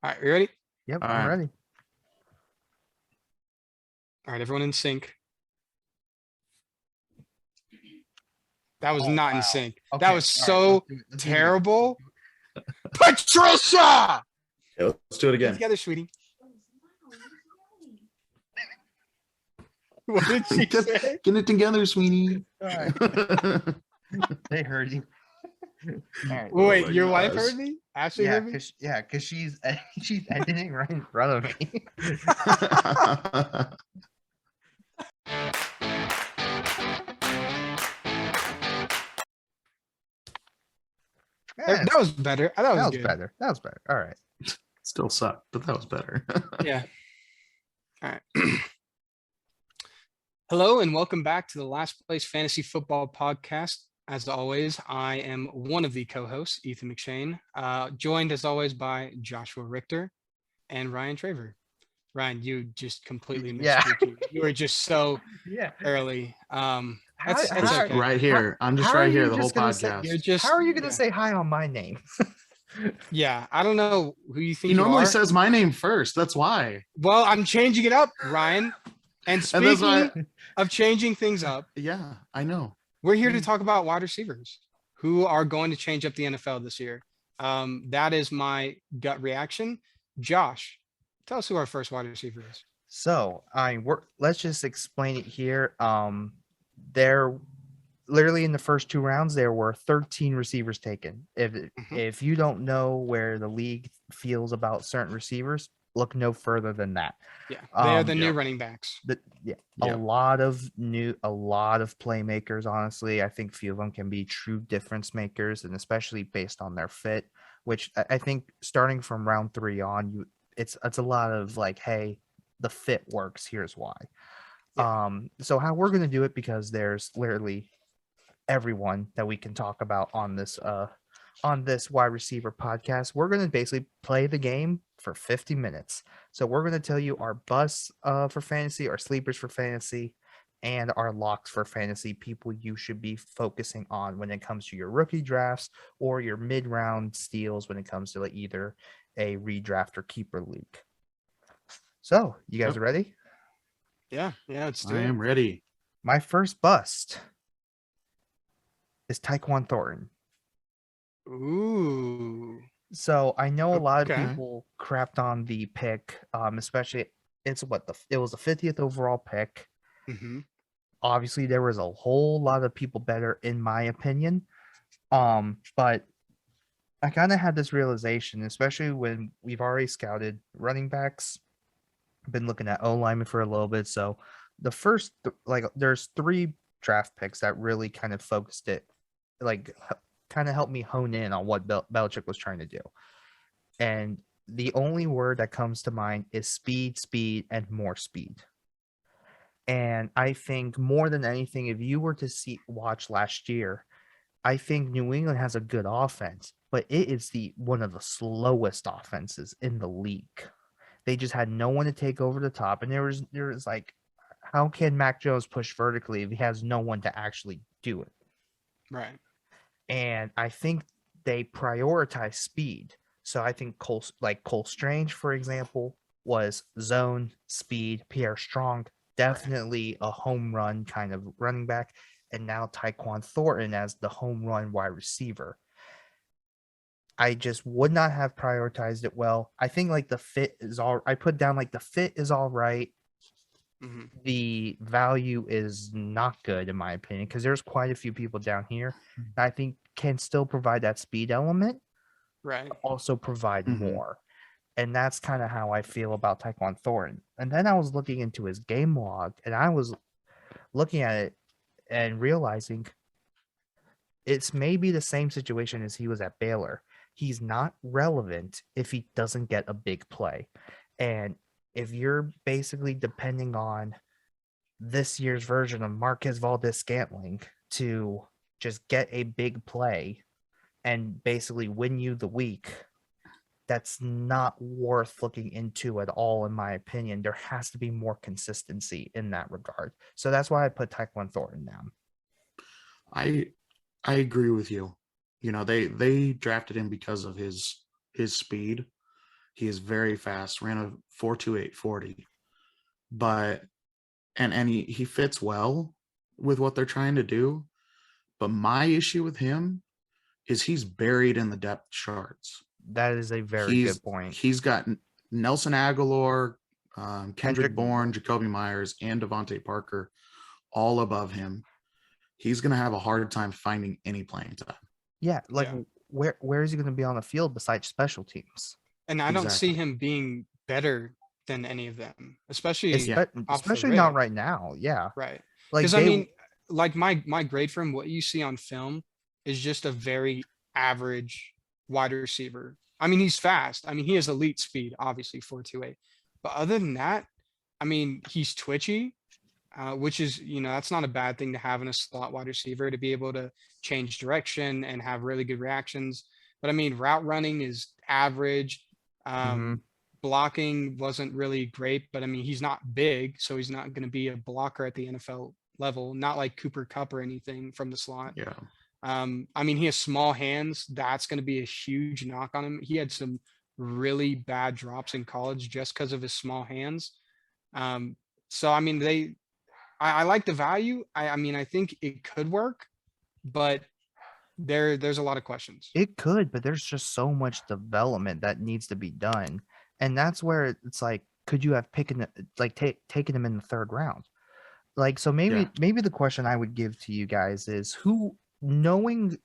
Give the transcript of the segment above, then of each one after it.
All right, you ready? Yep, All I'm right. ready. All right, everyone in sync. That was Oh, not in wow. sync. Okay, That was all right, so let's do it again. terrible. Patricia! Okay, let's do it Get again. together, sweetie. What did she say? Get it together, Sweeney. All right. They heard you. All right. Oh Wait, my your wife gosh. heard me? Ashley Yeah, heard me? because she's editing right in front of me. That was better. That was good. better. That was better. All right. Still sucked, but that was better. Yeah. All right. Hello and welcome back to the Last Place Fantasy Football Podcast. As always, I am one of the co-hosts, Ethan McShane, joined as always by Joshua Richter and Ryan Traver. Ryan, you just completely Yeah. missed me. You were just so Yeah. early. How- That's how- okay. Right here. I'm just how are right here you the whole just gonna say- podcast. You're just How are you going to yeah. say hi on my name? Yeah, I don't know who you think He you normally are. says my name first. That's why. Well, I'm changing it up, Ryan. And And that's why. speaking of changing things up, Yeah, I know. we're here to talk about wide receivers who are going to change up the NFL this year. That is my gut reaction. Josh, tell us who our first wide receiver is. So let's just explain it here. There literally in the first two rounds, there were 13 receivers taken. If you don't know where the league feels about certain receivers, look no further than that. Yeah, they are the new yeah. running backs. Yeah. A lot of playmakers. Honestly, I think few of them can be true difference makers, and especially based on their fit. Which I think starting from round 3 on, it's a lot of like, hey, the fit works. Here's why. Yeah. So how we're gonna do it, because there's literally everyone that we can talk about on this wide receiver podcast. We're gonna basically play the game for 50 minutes. So we're gonna tell you our busts for fantasy, our sleepers for fantasy, and our locks for fantasy, people you should be focusing on when it comes to your rookie drafts or your mid-round steals when it comes to either a redraft or keeper league. So you guys Yep. are ready? Yeah, let's do I it. am ready. My first bust is Taekwon Thornton. Ooh. So I know a lot of Okay. people crapped on the pick, especially it was the 50th overall pick. Mm-hmm. Obviously, there was a whole lot of people better, in my opinion. But I kind of had this realization, especially when we've already scouted running backs, been looking at O-linemen for a little bit. So the first, there's 3 draft picks that really kind of focused it, kind of helped me hone in on what Belichick was trying to do. And the only word that comes to mind is speed, and more speed. And I think more than anything, if you were to watch last year, I think New England has a good offense, but it is one of the slowest offenses in the league. They just had no one to take over the top. And there was like, how can Mac Jones push vertically if he has no one to actually do it? Right. And I think they prioritize speed. So I think Cole Strange, for example, was zone, speed. Pierre Strong, definitely a home run kind of running back. And now Taekwon Thornton as the home run wide receiver. I just would not have prioritized it well. I think the fit is I put down the fit is all right. Mm-hmm. The value is not good, in my opinion, because there's quite a few people down here that I think can still provide that speed element, Right. also provide Mhm. more. And that's kind of how I feel about Taekwon Thornton. And then I was looking into his game log, and I was looking at it and realizing it's maybe the same situation as he was at Baylor. He's not relevant if he doesn't get a big play. And if you're basically depending on this year's version of Marquez Valdez-Scantling to just get a big play and basically win you the week, that's not worth looking into at all, in my opinion. There has to be more consistency in that regard. So that's why I put Taekwon Thornton down. I agree with you. You know, they drafted him because of his speed. He is very fast, ran a 4.28 40. But and he fits well with what they're trying to do. But my issue with him is he's buried in the depth charts. That is a very good point. He's got Nelson Aguilar, Kendrick Kendrick Bourne, Jacoby Myers, and Devontae Parker all above him. He's going to have a hard time finding any playing time. Yeah, like where is he going to be on the field besides special teams? And I don't see him being better than any of them, especially not right now. Yeah, right. Like, because I mean, like my grade for him, what you see on film is just a very average wide receiver. I mean, he's fast. I mean, he has elite speed, obviously 4.28. But other than that, I mean, he's twitchy, which is, that's not a bad thing to have in a slot wide receiver, to be able to change direction and have really good reactions. But I mean, route running is average. Blocking wasn't really great, but I mean, he's not big, so he's not going to be a blocker at the NFL level, not like Cooper Kupp or anything from the slot. Yeah. I mean, he has small hands. That's going to be a huge knock on him. He had some really bad drops in college just because of his small hands. So, I mean, I like the value. I mean, I think it could work, but there's a lot of questions. It could, but there's just so much development that needs to be done. And that's where it's like, could you have taken him in the third round? Like, so maybe the question I would give to you guys is knowing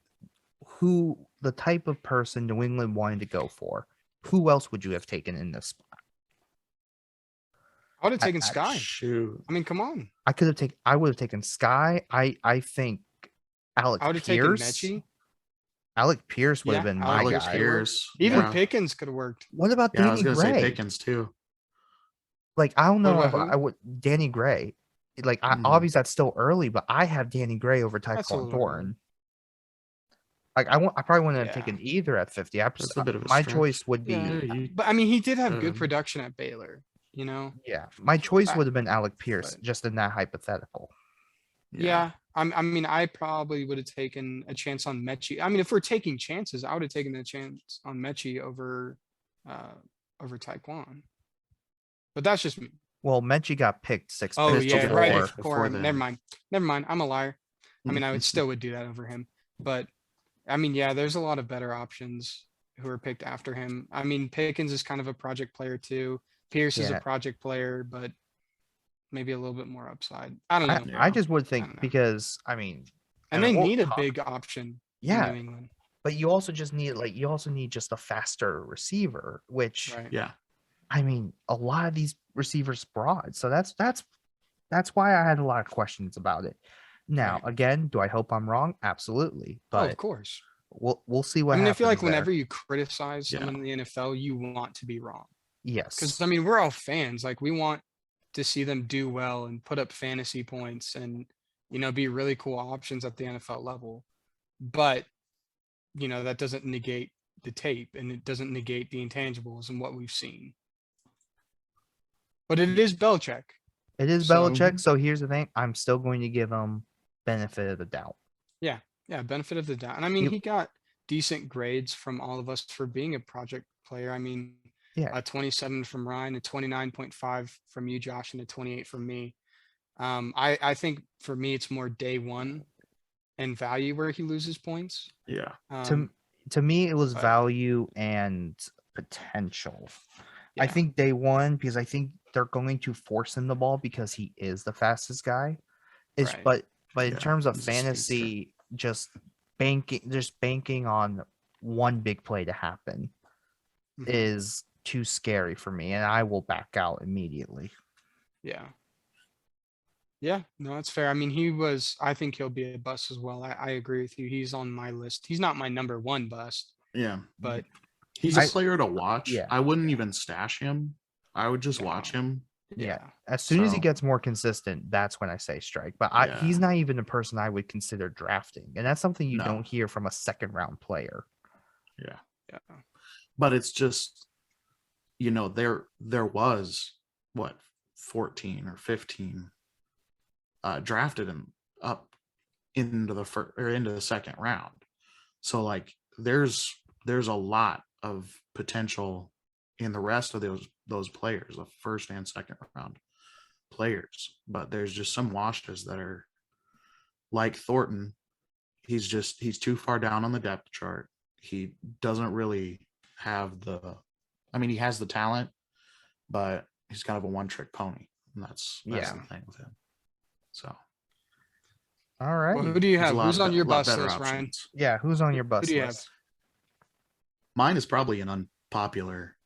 who the type of person New England wanted to go for, who else would you have taken in this spot? I would have taken Skye. Shoot. I mean, come on. I would have taken Skye. I think Alec Pierce. Taken Menchie. Alec Pierce would have been my guy. Pierce. Even Pickens could have worked. What about I was Danny gonna Gray? say Pickens too. Like, I don't know if I would Danny Gray. Like, obviously that's still early, but I have Danny Gray over Taekwon Thornton. Like, I probably wouldn't have taken either at 50. That's a bit of a my stretch. choice would be. But I mean, he did have good production at Baylor. Yeah, my choice would have been Alec Pierce, just in that hypothetical. Yeah. I mean, I probably would have taken a chance on Menchie. I mean, if we're taking chances, I would have taken a chance on Menchie over Taekwon. But that's just me. Well, Menchie got picked 6 Oh picks yeah, before. right. before Never mind. I'm a liar. I mean, I would still do that over him. But I mean, yeah, there's a lot of better options who are picked after him. I mean, Pickens is kind of a project player too. Pierce is a project player, but maybe a little bit more upside. I don't know. I just would think, because I mean, and they need a big option. In New England. But you also just need just a faster receiver, which I mean, a lot of these receivers broad. So that's why I had a lot of questions about it. Now, again, do I hope I'm wrong? Absolutely. But of course. We'll see what I mean, happens. I feel like whenever you criticize someone in the NFL, you want to be wrong. Yes. Because I mean, we're all fans. Like, we want to see them do well and put up fantasy points and, be really cool options at the NFL level. But, that doesn't negate the tape, and it doesn't negate the intangibles and what we've seen. But it is Belichick. It is Belichick. So here's the thing. I'm still going to give him benefit of the doubt. Yeah. Yeah. Benefit of the doubt. And I mean, he got decent grades from all of us for being a project player. I mean, a 27 from Ryan, a 29.5 from you, Josh, and a 28 from me. I think for me, it's more day one and value where he loses points. Yeah. To me, it was value and potential. I think day one, because I think they're going to force him the ball because he is the fastest guy. But in terms of fantasy, just banking on one big play to happen is too scary for me, and I will back out immediately. Yeah. No, that's fair. I mean, I think he'll be a bust as well. I agree with you. He's on my list. He's not my number one bust. Yeah. But he's a player to watch. Yeah. I wouldn't even stash him. I would just watch him. Yeah. As soon as he gets more consistent, that's when I say strike. But he's not even a person I would consider drafting. And that's something you don't hear from a second round player. Yeah. But it's just, there was 14 or 15 drafted him up into the first or into the second round. So like there's a lot of potential in the rest of those players, the first and second round players. But there's just some washes that are like Thornton. He's too far down on the depth chart. He doesn't really have he has the talent, but he's kind of a one-trick pony. And that's the thing with him. So, all right. Well, who do you have? Who's on your bus list, Ryan? Yeah, who's on your bus Who do you list? have? Mine is probably an unpopular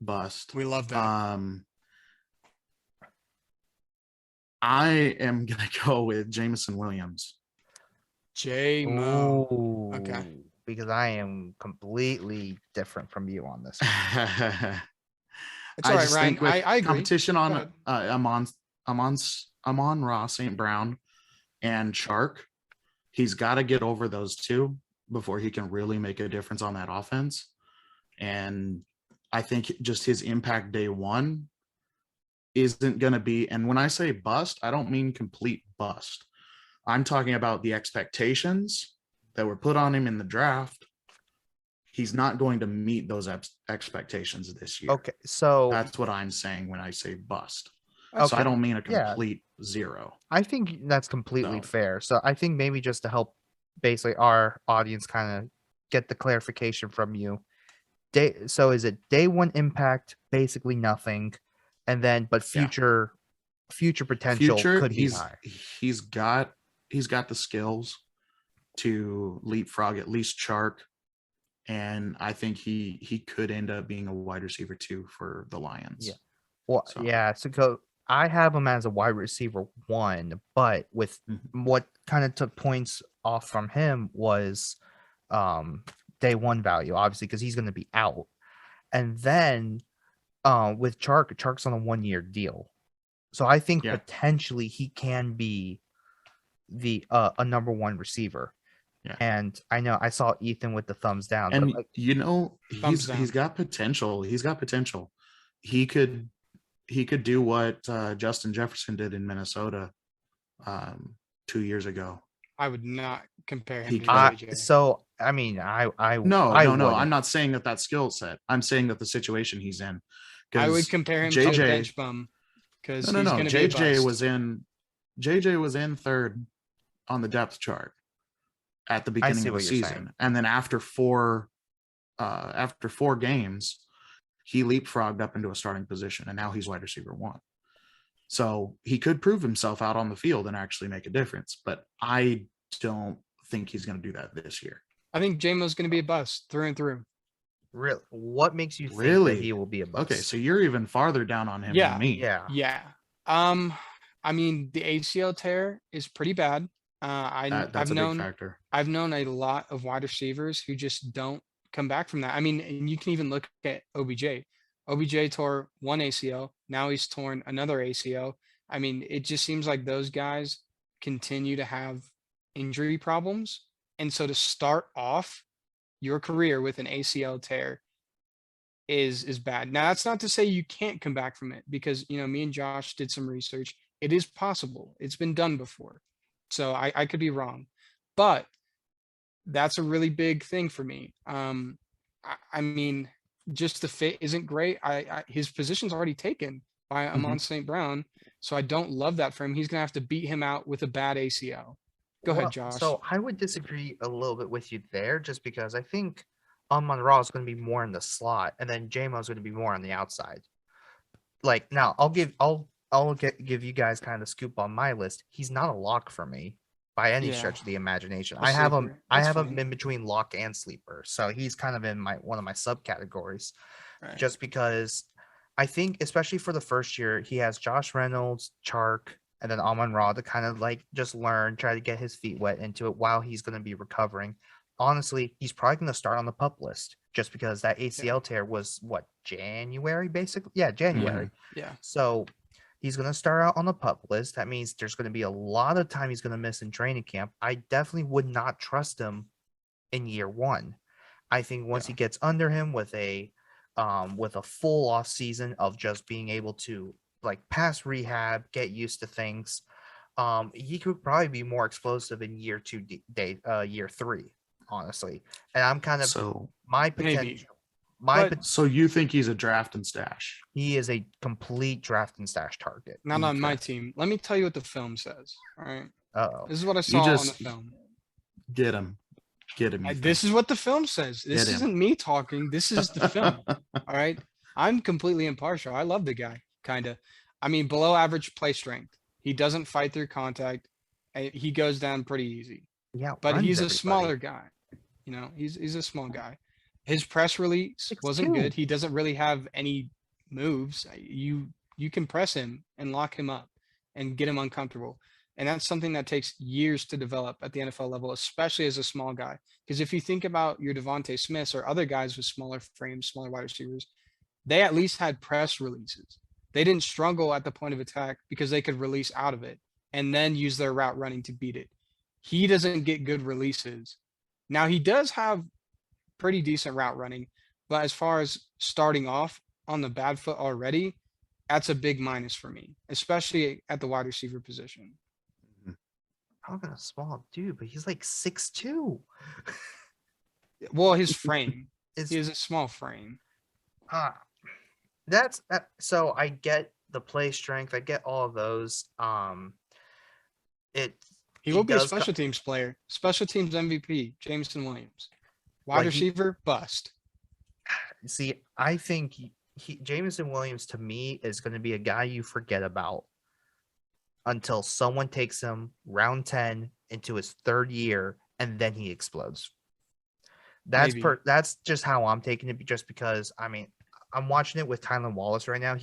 bust. We love that. I am gonna go with Jameson Williams. J-Mo. Okay. Because I am completely different from you on this. It's all right, Ryan. I agree. Competition on Amon Ross, St. Brown, and Chark. He's got to get over those two before he can really make a difference on that offense. And I think just his impact day one isn't going to be, and when I say bust, I don't mean complete bust. I'm talking about the expectations that were put on him in the draft. He's not going to meet those expectations this year. Okay, so that's what I'm saying when I say bust. Okay. So I don't mean a complete zero. I think that's completely fair. So I think maybe just to help basically our audience kind of get the clarification from you. So is it day one impact, basically nothing, and then but future potential could be high. He's got the skills to leapfrog at least Chark, and I think he could end up being a wide receiver too for the Lions. Yeah. Well, so I have him as a wide receiver 1, but with what kind of took points off from him was day one value, obviously, because he's going to be out. And then with Chark's on a 1-year deal. So I think potentially he can be a number 1 receiver. Yeah. And I know I saw Ethan with the thumbs down. And but he's got potential. He could do what Justin Jefferson did in Minnesota 2 years ago. I would not compare him to JJ. So I mean, I no. I'm not saying that skill set. I'm saying that the situation he's in. I would compare him to a bench bum because he's going to be a bust. JJ was in third on the depth chart at the beginning of the season, and then after four games, he leapfrogged up into a starting position, and now he's wide receiver 1. So he could prove himself out on the field and actually make a difference, but I don't think he's going to do that this year. I think J-Mo's going to be a bust through and through. Really? What makes you think that he will be a bust? Okay, so you're even farther down on him than me. Yeah. I mean, the ACL tear is pretty bad. That's a big factor. I've known a lot of wide receivers who just don't come back from that. I mean, and you can even look at OBJ. OBJ tore one ACL. Now he's torn another ACL. I mean, it just seems like those guys continue to have injury problems. And so to start off your career with an ACL tear is bad. Now, that's not to say you can't come back from it because, me and Josh did some research. It is possible. It's been done before. So I could be wrong. But that's a really big thing for me. I mean, just the fit isn't great. His position's already taken by Amon St. Brown, so I don't love that for him. He's gonna have to beat him out with a bad ACL. Go ahead, Josh. So I would disagree a little bit with you there, just because I think Amon-Ra is going to be more in the slot, and then J-Mo is going to be more on the outside. Like now, I'll give you guys kind of the scoop on my list. He's not a lock for me by any stretch of the imagination. I have him in between lock and sleeper. So he's kind of in one of my subcategories. Right. Just because I think, especially for the first year, he has Josh Reynolds, Chark, and then Amon-Ra to kind of like just try to get his feet wet into it while he's going to be recovering. Honestly, he's probably going to start on the PUP list just because that ACL tear was January, basically? Yeah, January. Yeah. So he's going to start out on the PUP list. That means there's going to be a lot of time he's going to miss in training camp. I definitely would not trust him in year 1. I think once he gets under him with a full off season of just being able to like pass rehab, get used to things, he could probably be more explosive in year 2, year 3, honestly. And I'm kind of my potential. So you think he's a draft and stash? He is a complete draft and stash target. Not on my team. Let me tell you what the film says. All right. Oh, This is what I saw on the film. Get him. This is what the film says. This isn't me talking. This is the film. All right. I'm completely impartial. I love the guy, kind of. I mean, below average play strength. He doesn't fight through contact. He goes down pretty easy. Yeah, but he's a smaller guy. You know, he's a small guy. His press release wasn't good. He doesn't really have any moves. You can press him and lock him up and get him uncomfortable. And that's something that takes years to develop at the NFL level, especially as a small guy. Because if you think about your Devontae Smiths or other guys with smaller frames, smaller wide receivers, they at least had press releases. They didn't struggle at the point of attack because they could release out of it and then use their route running to beat it. He doesn't get good releases. Now, he does have pretty decent route running, but as far as starting off on the bad foot already, that's a big minus for me, especially at the wide receiver position. I'm a small dude, but he's like 6'2". Well, his frame. He has a small frame. That's so I get the play strength. I get all of those. He will be a special teams player, special teams MVP, Jameson Williams. Wide receiver, bust. See, I think Jameson Williams to me is going to be a guy you forget about until someone takes him round 10 into his third year, and then he explodes. That's just how I'm taking it, just because, I mean, I'm watching it with Tylan Wallace right now.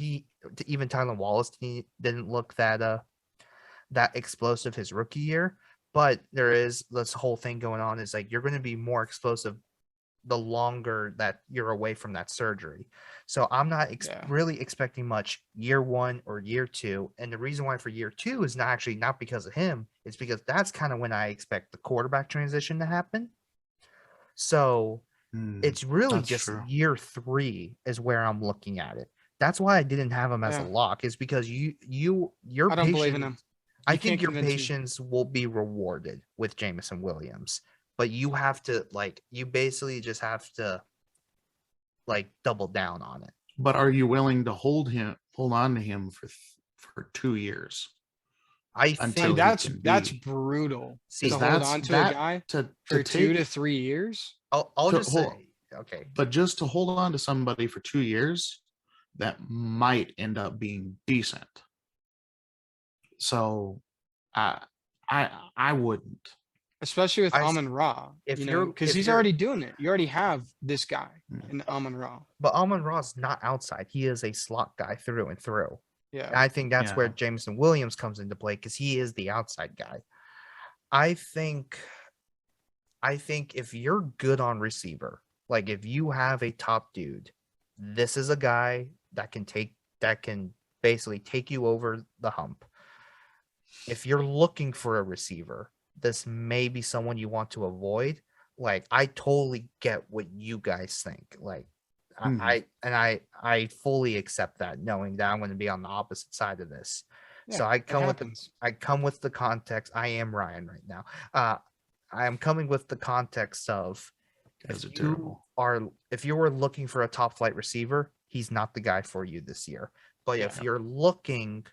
Even Tylan Wallace didn't look that explosive his rookie year, but there is this whole thing going on is like you're going to be more explosive the longer that you're away from that surgery. So I'm not really expecting much year 1 or year 2. And the reason why for year 2 is not because of him. It's because that's kind of when I expect the quarterback transition to happen. So it's really just year 3 is where I'm looking at it. That's why I didn't have him as a lock, is because your I don't believe in him. I think your patience will be rewarded with Jameson Williams, but you have to you basically just have to double down on it. But are you willing to hold on to him for 2 years? I think that's brutal. See, to hold on to a guy for 2 to 3 years. I'll just say, okay. But just to hold on to somebody for 2 years, that might end up being decent. So I wouldn't. Especially with Amon-Ra, because he's already doing it. You already have this guy in Amon-Ra. But Amon-Ra's not outside. He is a slot guy through and through. Yeah, and I think that's where Jameson Williams comes into play, because he is the outside guy. I think if you're good on receiver, like if you have a top dude, this is a guy that can basically take you over the hump. If you're looking for a receiver, this may be someone you want to avoid. Like, I totally get what you guys think. Like, I fully accept that, knowing that I'm going to be on the opposite side of this. Yeah, so I come with the context. I am Ryan right now. I am coming with the context of if you were looking for a top flight receiver, he's not the guy for you this year. But if you're looking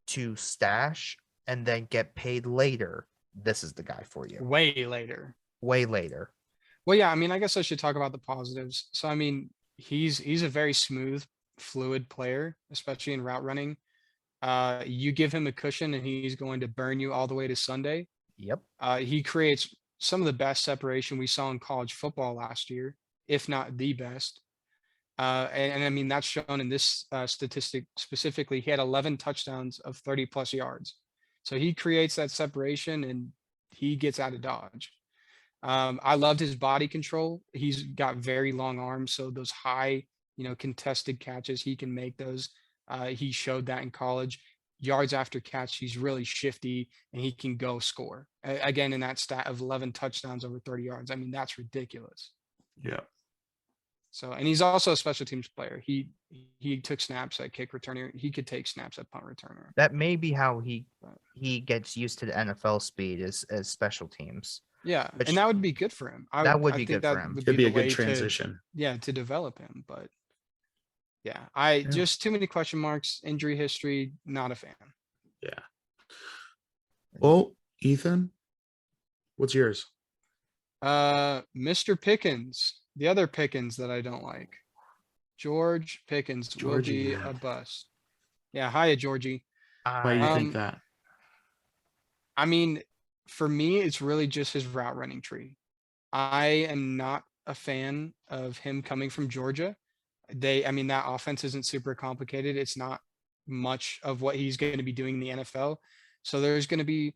to stash and then get paid later, this is the guy for you. Way later. Well, yeah, I mean, I guess I should talk about the positives. So, I mean, he's a very smooth, fluid player, especially in route running. You give him a cushion and he's going to burn you all the way to Sunday. Yep. He creates some of the best separation we saw in college football last year, if not the best. And I mean, that's shown in this statistic specifically. He had 11 touchdowns of 30+ yards. So he creates that separation and he gets out of dodge. I loved his body control. He's got very long arms. So those high, contested catches, he can make those. He showed that in college. Yards after catch, he's really shifty and he can go score. Again, in that stat of 11 touchdowns over 30 yards. I mean, that's ridiculous. Yeah. So, and he's also a special teams player. He took snaps at kick returner. He could take snaps at punt returner. That may be how he gets used to the NFL speed as special teams. Yeah, Which- and that would be good for him. That would I be think good for that him. would It'd be the a good way transition. to develop him. But yeah, Yeah. just too many question marks, injury history, not a fan. Yeah. Well, Ethan, what's yours? Mr. Pickens, the other Pickens that I don't like. George Pickens will Georgie, be man. a bust. Yeah, hiya, Georgie. Why do you think Um, that? I mean, for me, it's really just his route running tree. I am not a fan of him coming from Georgia. I mean, that offense isn't super complicated. It's not much of what he's going to be doing in the NFL. So there's going to be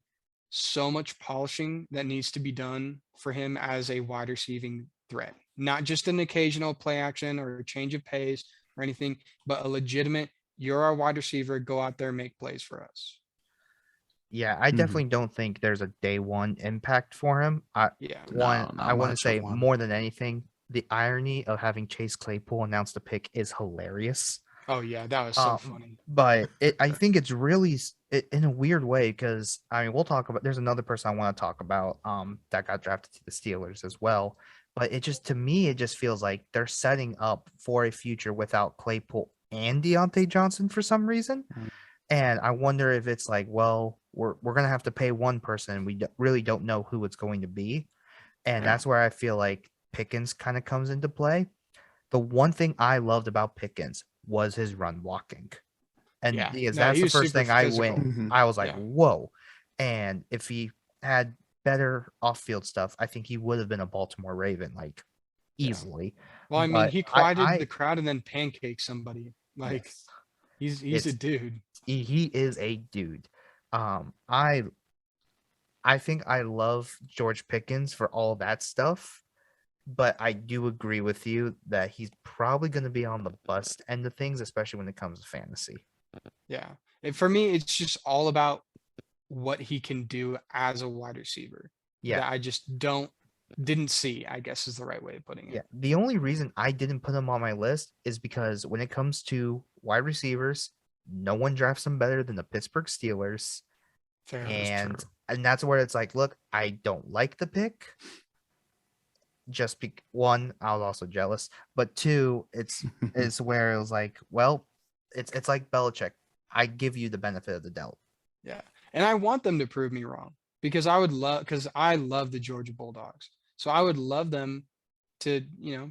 so much polishing that needs to be done for him as a wide receiving threat, not just an occasional play action or a change of pace or anything, but a legitimate, you're our wide receiver, go out there, make plays for us. Yeah, I Mhm. definitely don't think there's a day one impact for him. Yeah. No, not I want to much of say one. more than anything, the irony of having Chase Claypool announce the pick is hilarious. Oh yeah, that was so Um, funny. But I think it's really in a weird way because I mean we'll talk about. There's another person I want to talk about that got drafted to the Steelers as well. But it just to me it just feels like they're setting up for a future without Claypool and Deontay Johnson for some reason. Mm. And I wonder if it's like, well, we're gonna have to pay one person, and we really don't know who it's going to be, and Yeah. that's where I feel like Pickens kind of comes into play. The one thing I loved about Pickens was his run blocking, and Yeah. because No, that's he the was first super thing I physical. went. Mhm. I was like, Yeah. whoa! And if he had better off-field stuff, I think he would have been a Baltimore Raven like Yeah. easily. Well, I mean, But he quieted I the crowd and then pancaked somebody. Like yes. he's a It's- dude. He is a dude. I think I love George Pickens for all that stuff, but I do agree with you that he's probably going to be on the bust end of things, especially when it comes to fantasy. Yeah. And for me, it's just all about what he can do as a wide receiver. Yeah. That I just didn't see, I guess is the right way of putting it. Yeah. The only reason I didn't put him on my list is because when it comes to wide receivers, no one drafts them better than the Pittsburgh Steelers. Fair. And true. that's where it's like, look, I don't like the pick. One, I was also jealous, but two, it's where it was like, well, it's like Belichick. I give you the benefit of the doubt. Yeah. And I want them to prove me wrong because I love the Georgia Bulldogs. So I would love them to,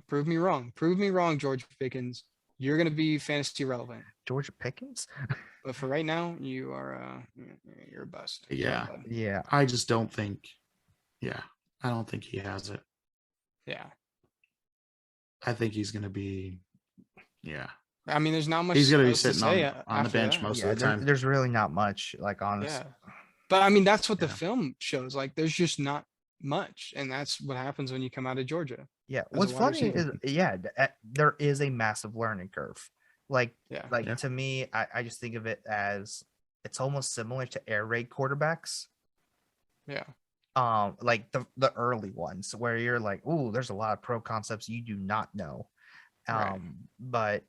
prove me wrong. Prove me wrong, George Pickens. You're going to be fantasy relevant. Georgia Pickens? But for right now, you are you're a bust. Sorry, Yeah. bud. Yeah. I just don't think. Yeah, I don't think he has it. Yeah. I think he's going to be. Yeah, I mean, there's not much he's going to be else to sitting say on the after bench that. most Yeah, of the time. there's really not much, like, honest. Yeah. But I mean, that's what the Yeah. film shows. Like, there's just not much. And that's what happens when you come out of Georgia. Yeah. a What's wide funny is, receiver. there is a massive learning curve. Like, Yeah. Yeah. to me, I just think of it as it's almost similar to air raid quarterbacks. Yeah. Like the early ones where you're like, ooh, there's a lot of pro concepts you do not know. Right. But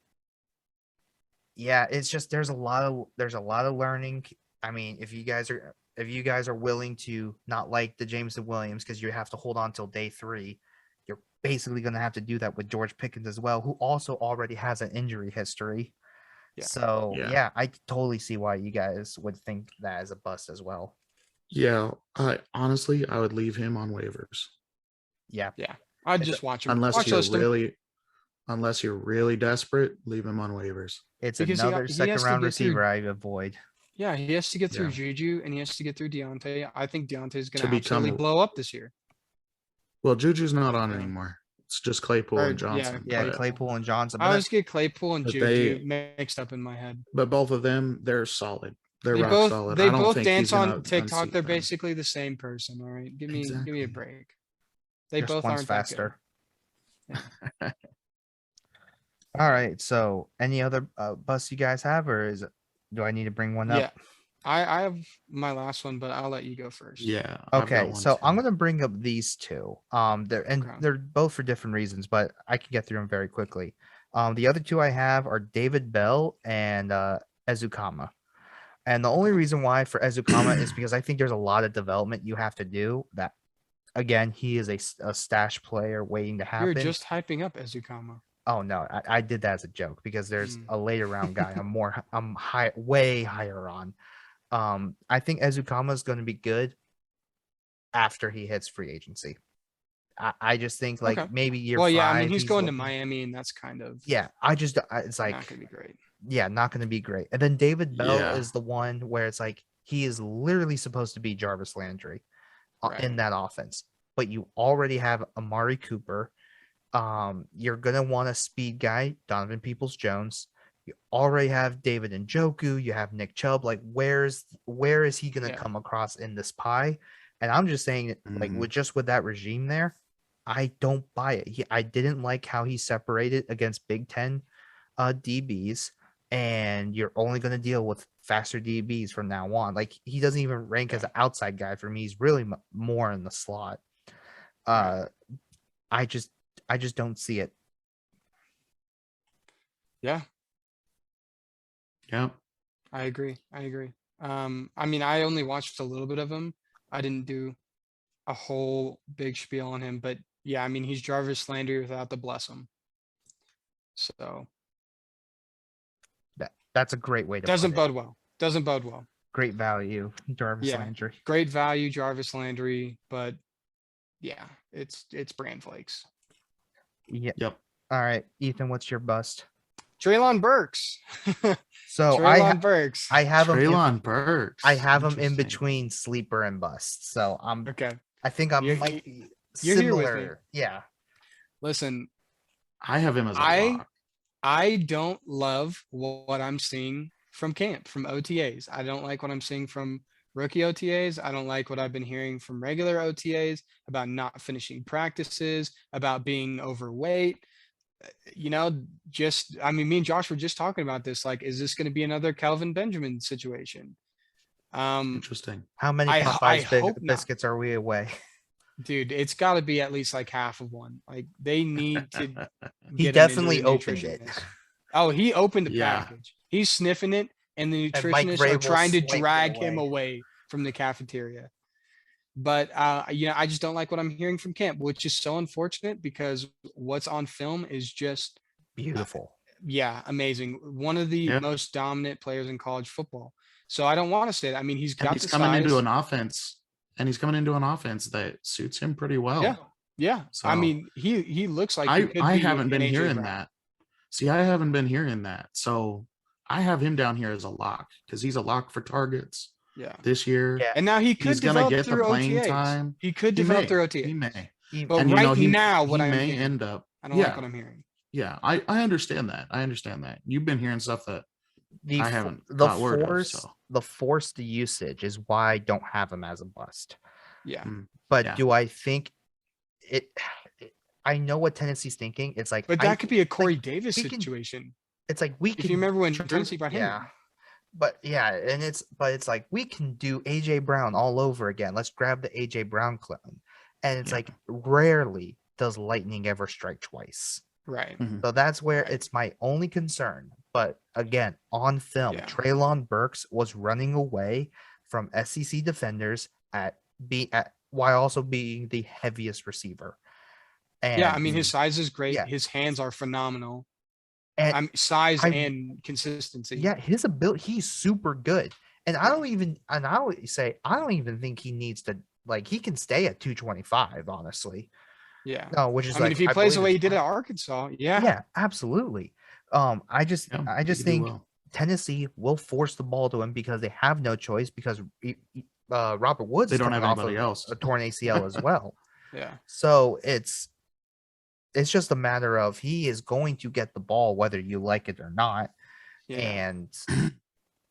yeah, it's just there's a lot of learning. I mean, if you guys are willing to not like the Jameson Williams because you have to hold on till day 3, you're basically going to have to do that with George Pickens as well, who also already has an injury history. Yeah. So Yeah. yeah, I totally see why you guys would think that is a bust as well. Yeah, honestly, I would leave him on waivers Yeah. I'd just watch him. unless Watch you're list him. really desperate. Leave him on waivers. It's Because another he has second to round get through- receiver I avoid. Yeah, he has to get through Yeah. Juju and he has to get through Deontay. I think Deontay's To going to absolutely become- blow up this year. Well, Juju's not on Yeah. anymore. It's just Claypool Or- and Johnson. Yeah, but, Claypool and Johnson. I But always get Claypool and but Juju mixed up in my head. but both of them, they're solid. They're They rock both solid. they I don't both think dance he's gonna on TikTok. unseat They're them. basically the same person. All right, give me Exactly. a break. They just both one's aren't faster. that good. All right. So, any other busts you guys have, or do I need to bring one up? Yeah, I have my last one, but I'll let you go first. Yeah. I've got Okay. one So too. I'm gonna bring up these two. Okay. They're both for different reasons, but I can get through them very quickly. The other two I have are David Bell and Ezukama. And the only reason why for Ezukama is because I think there's a lot of development you have to do that again, he is a stash player waiting to happen. You're just hyping up Ezukama. Oh no, I did that as a joke because there's Mm. a later round guy I'm way higher on. I think Ezukama is going to be good after he hits free agency. I just think like Okay. maybe year Well, 5. yeah, I mean, he's going to looking- Miami, and that's kind of Yeah, it's like not going to be great. yeah, not going to be great. And then David Bell Yeah. is the one where it's like he is literally supposed to be Jarvis Landry in Right. that offense, but you already have Amari Cooper. You're gonna want a speed guy, Donovan Peoples-Jones. You already have David Njoku. You have Nick Chubb. Like, where is he gonna Yeah. come across in this pie? And I'm just saying, like, with that regime there, I don't buy it. I didn't like how he separated against Big Ten DBs, and you're only gonna deal with faster DBs from now on. Like, he doesn't even rank as an outside guy for me. He's really more in the slot. Right. I just don't see it. Yeah, Yeah. I agree. I mean, I only watched a little bit of him. I didn't do a whole big spiel on him, but yeah, I mean, he's Jarvis Landry without the bless him. So That's a great way to doesn't put it. bode well. Doesn't bode well. Great value, Jarvis Yeah. Landry. Great value, Jarvis Landry, but yeah, it's brand flakes. Yeah. Yep. All right, Ethan, what's your bust? Treylon Burks. So Treylon Burks. I have him. Traylon Burks. I have him in Interesting. between sleeper and bust. So Okay. I think I You're- might be you're here with me. similar. Yeah. Listen, I have him as a I- lock. I don't love what I'm seeing from camp, from OTAs. I don't like what I'm seeing from rookie OTAs. I don't like what I've been hearing from regular OTAs about not finishing practices, about being overweight. You know, I mean, me and Josh were just talking about this. Like, is this going to be another Kelvin Benjamin situation? Interesting. How many I Popeyes hope not. biscuits are we away? Dude, it's got to be at least like half of one. Like, they need to. He get him into definitely the opened it. nutritionist. Oh, he opened the Yeah. package. He's sniffing it, and the And Mike nutritionists Vrabel are trying to swiped it drag him away. away from the cafeteria. But you know, I just don't like what I'm hearing from camp, which is so unfortunate because what's on film is just Beautiful. yeah, amazing. One of the Yeah. most dominant players in college football. So I don't want to say that. I mean, he's And got he's the coming size. into an offense, that suits him pretty well. Yeah, yeah. So I mean, he looks like he could I be haven't been an AJ hearing Brown. that. See, I haven't been hearing that. So I have him down here as a lock because he's a lock for targets Yeah. this year. Yeah. And now he could He's gonna develop get the through playing OTAs. time. He could He develop may. through OTAs. He may. But And right he now, what he I'm may hearing, end up. I don't like Yeah. what I'm hearing. Yeah, I understand that. I understand that. You've been hearing stuff that I haven't the caught word of, force so. the forced usage is why I don't have him as a bust. Yeah. But Yeah. do I think it? I know what Tennessee's thinking. It's like, But that could be a Corey Davis we can- situation. it's like we If can. you remember when True. Tennessee brought him Yeah. in. But yeah, and it's like we can do AJ Brown all over again. Let's grab the AJ Brown clone. And it's Yeah. like rarely does lightning ever strike twice. Right. Mhm. So that's where Right. it's my only concern. But again, on film, Yeah. Treylon Burks was running away from SEC defenders while also being the heaviest receiver. And Yeah, I mean, his size is great. Yeah. His hands are phenomenal. and Size I- and consistency. yeah, his ability, he's super good. And I don't even think he needs to, like, he can stay at 225, honestly. Yeah. No, which is I mean, like, if he I plays the believe way he it's did at fine. Arkansas, yeah. Yeah, absolutely. I just Yeah, he could do think well. Tennessee will force the ball to him because they have no choice because Robert Woods They is don't have coming off anybody of else. a torn ACL as well. Yeah. So it's just a matter of he is going to get the ball whether you like it or not. Yeah. And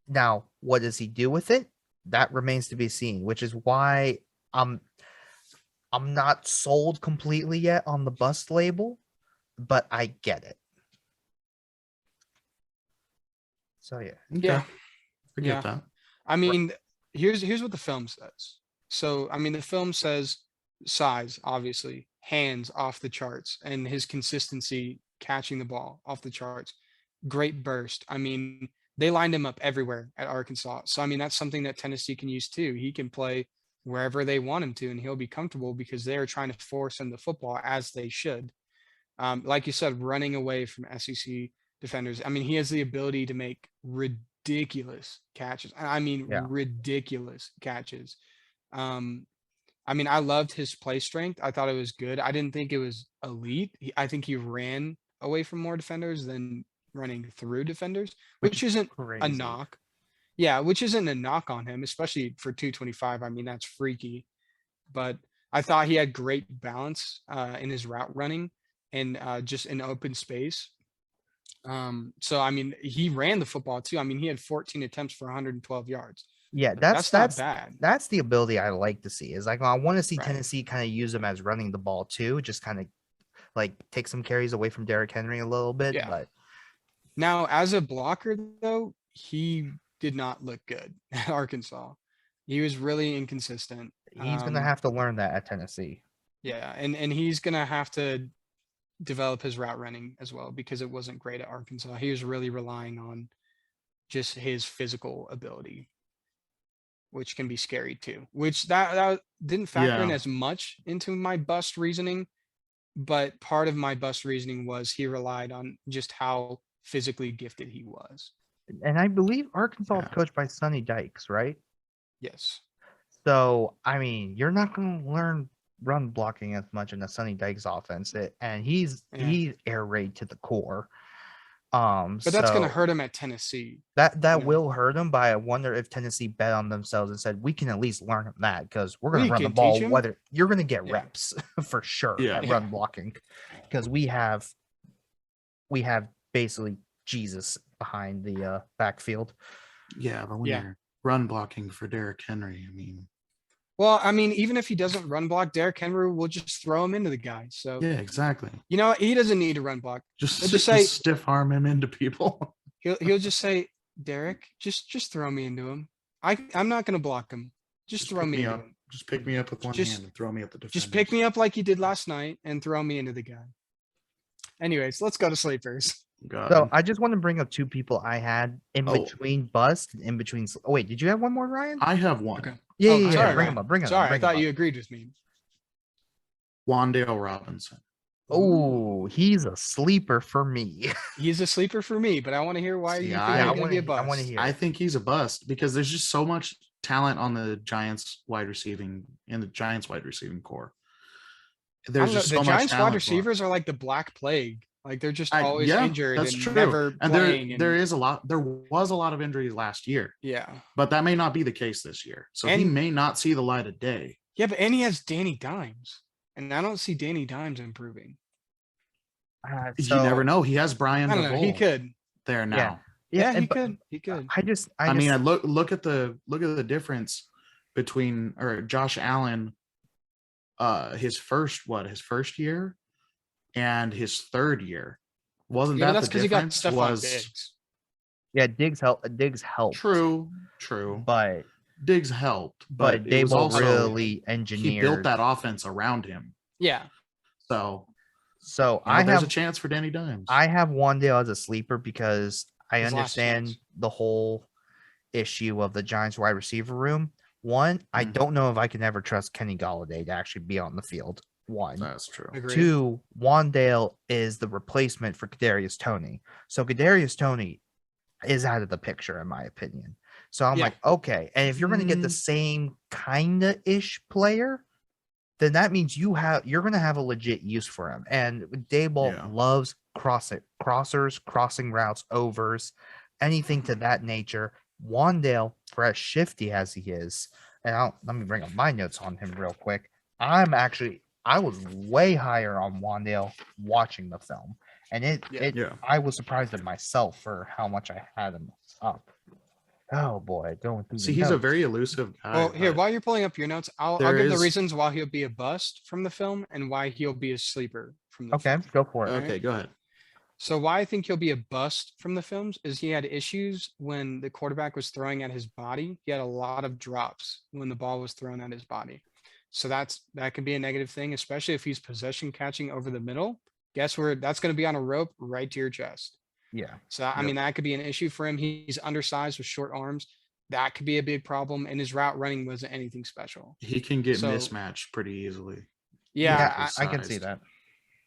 now what does he do with it? That remains to be seen, which is why I'm not sold completely yet on the bust label, but I get it. So yeah. Okay. Yeah. I get Yeah. that. I mean, here's what the film says. So, I mean, the film says size, obviously, hands off the charts, and his consistency catching the ball off the charts. Great burst. I mean, they lined him up everywhere at Arkansas. So, I mean, that's something that Tennessee can use too. He can play wherever they want him to, and he'll be comfortable because they're trying to force him the football as they should. Like you said, running away from SEC defenders. I mean, he has the ability to make ridiculous catches. I mean, Yeah. ridiculous catches. I mean, I loved his play strength. I thought it was good. I didn't think it was elite. I think he ran away from more defenders than running through defenders, which isn't a crazy. knock. Yeah, which isn't a knock on him, especially for 225. I mean, that's freaky. But I thought he had great balance in his route running and just in open space. So, I mean, he ran the football too. I mean, he had 14 attempts for 112 yards. Yeah, Like, that's not bad. That's the ability I like to see. Is like I want to see Right. Tennessee kind of use him as running the ball too, just kind of like take some carries away from Derrick Henry a little bit. Yeah. But Now, as a blocker, though, he did not look good at Arkansas. He was really inconsistent. he's gonna have to learn that at Tennessee. Yeah, and he's gonna have to develop his route running as well because it wasn't great at Arkansas. He was really relying on just his physical ability, which can be scary too. Which that didn't factor in Yeah. as much into my bust reasoning, but part of my bust reasoning was he relied on just how physically gifted he was. And I believe Arkansas is Yeah. coached by Sonny Dykes, right? Yes. So I mean, you're not gonna learn run blocking as much in the Sonny Dykes offense, and he's air raid to the core. But that's going to so hurt him at Tennessee. That you know. will hurt him, but I wonder if Tennessee bet on themselves and said we can at least learn him that because we're going We to run the can ball. teach him. Whether you're going to get Yeah. reps for sure Yeah. at Yeah. run blocking, because we have basically Jesus behind the backfield. Yeah, but when Yeah. you're run blocking for Derrick Henry, I mean, Well, I mean, even if he doesn't run block, Derrick Henry will just throw him into the guy. So, yeah, exactly. you know, he doesn't need to run block. Just, Let's just just say- stiff arm him into people. He'll just say, Derrick, just throw me into him. I'm not going to block him. Just throw pick me into up. him. Just pick me up with one Just- hand and throw me at the defender. Just pick me up like you did last night and throw me into the guy. Anyways, let's go to sleepers. So I just want to bring up two people I had in Oh. between bust and in between. Oh wait, did you have one more, Ryan? I have one. Okay. Yeah, Oh, yeah, yeah. sorry, Bring Ryan. him up. Bring him up. Sorry, I bring thought him you up. agreed with me. Wandale Robinson. Oh, he's a sleeper for me. He's a sleeper for me, but I want to hear why See, you think I he's I going to be a want bust. to hear. I think he's a bust because there's just so much talent on the Giants wide receiving core. I There's don't know, just the so much Giants wide talent. receivers are like the black plague. Like they're just always yeah, injured that's and true. never And playing. there was a lot of injuries last year, Yeah. but that may not be the case this year. So he And- may not see the light of day. Yeah, but and he has Danny Dimes. And I don't see Danny Dimes improving. You never know. He has Brian I don't know. He DeVole could. there now. Yeah, he and- but could. He could. I mean, look at the difference between Josh Allen, his first year and his third year. Wasn't Yeah, but that that's the because he got difference? stuff on Diggs. yeah, Diggs helped. True, but Diggs helped, but it they was will also really he engineer. built that offense around him. Yeah. So So there's a chance for Danny Dimes. I have Wandale as a sleeper because I His last understand chance. the whole issue of the Giants wide receiver room. One, I Mhm. don't know if I can ever trust Kenny Galladay to actually be on the field. One. That's true. Agreed. Two, Wandale is the replacement for Kadarius Toney. So Kadarius Toney is out of the picture, in my opinion. So I'm Yeah. like, okay. And if you're going to get the same kind of ish player, then that means you're going to have a legit use for him. And Dayball Yeah. loves crossers, crossing routes, overs, anything to that nature. Wandale, for as shifty as he is, and let me bring up my notes on him real quick. I was way higher on Wandale watching the film, and Yeah. I was surprised at myself for how much I had him up. Oh boy, going through. See, the he's a notes. very elusive guy. Well, here, but while you're pulling up your notes, I'll there give the is- reasons why he'll be a bust from the film and why he'll be a sleeper from the Okay, film. go for it. Okay, go ahead. So why I think he'll be a bust from the films is he had issues when the quarterback was throwing at his body. He had a lot of drops when the ball was thrown at his body. So that could be a negative thing, especially if he's possession catching over the middle. Guess where that's going to be on a rope right to your chest. Yeah. So I Yep. mean that could be an issue for him. He's undersized with short arms. that could be a big problem. And his route running wasn't anything special. He can get So- mismatched pretty easily. Yeah, I can see Sized. that.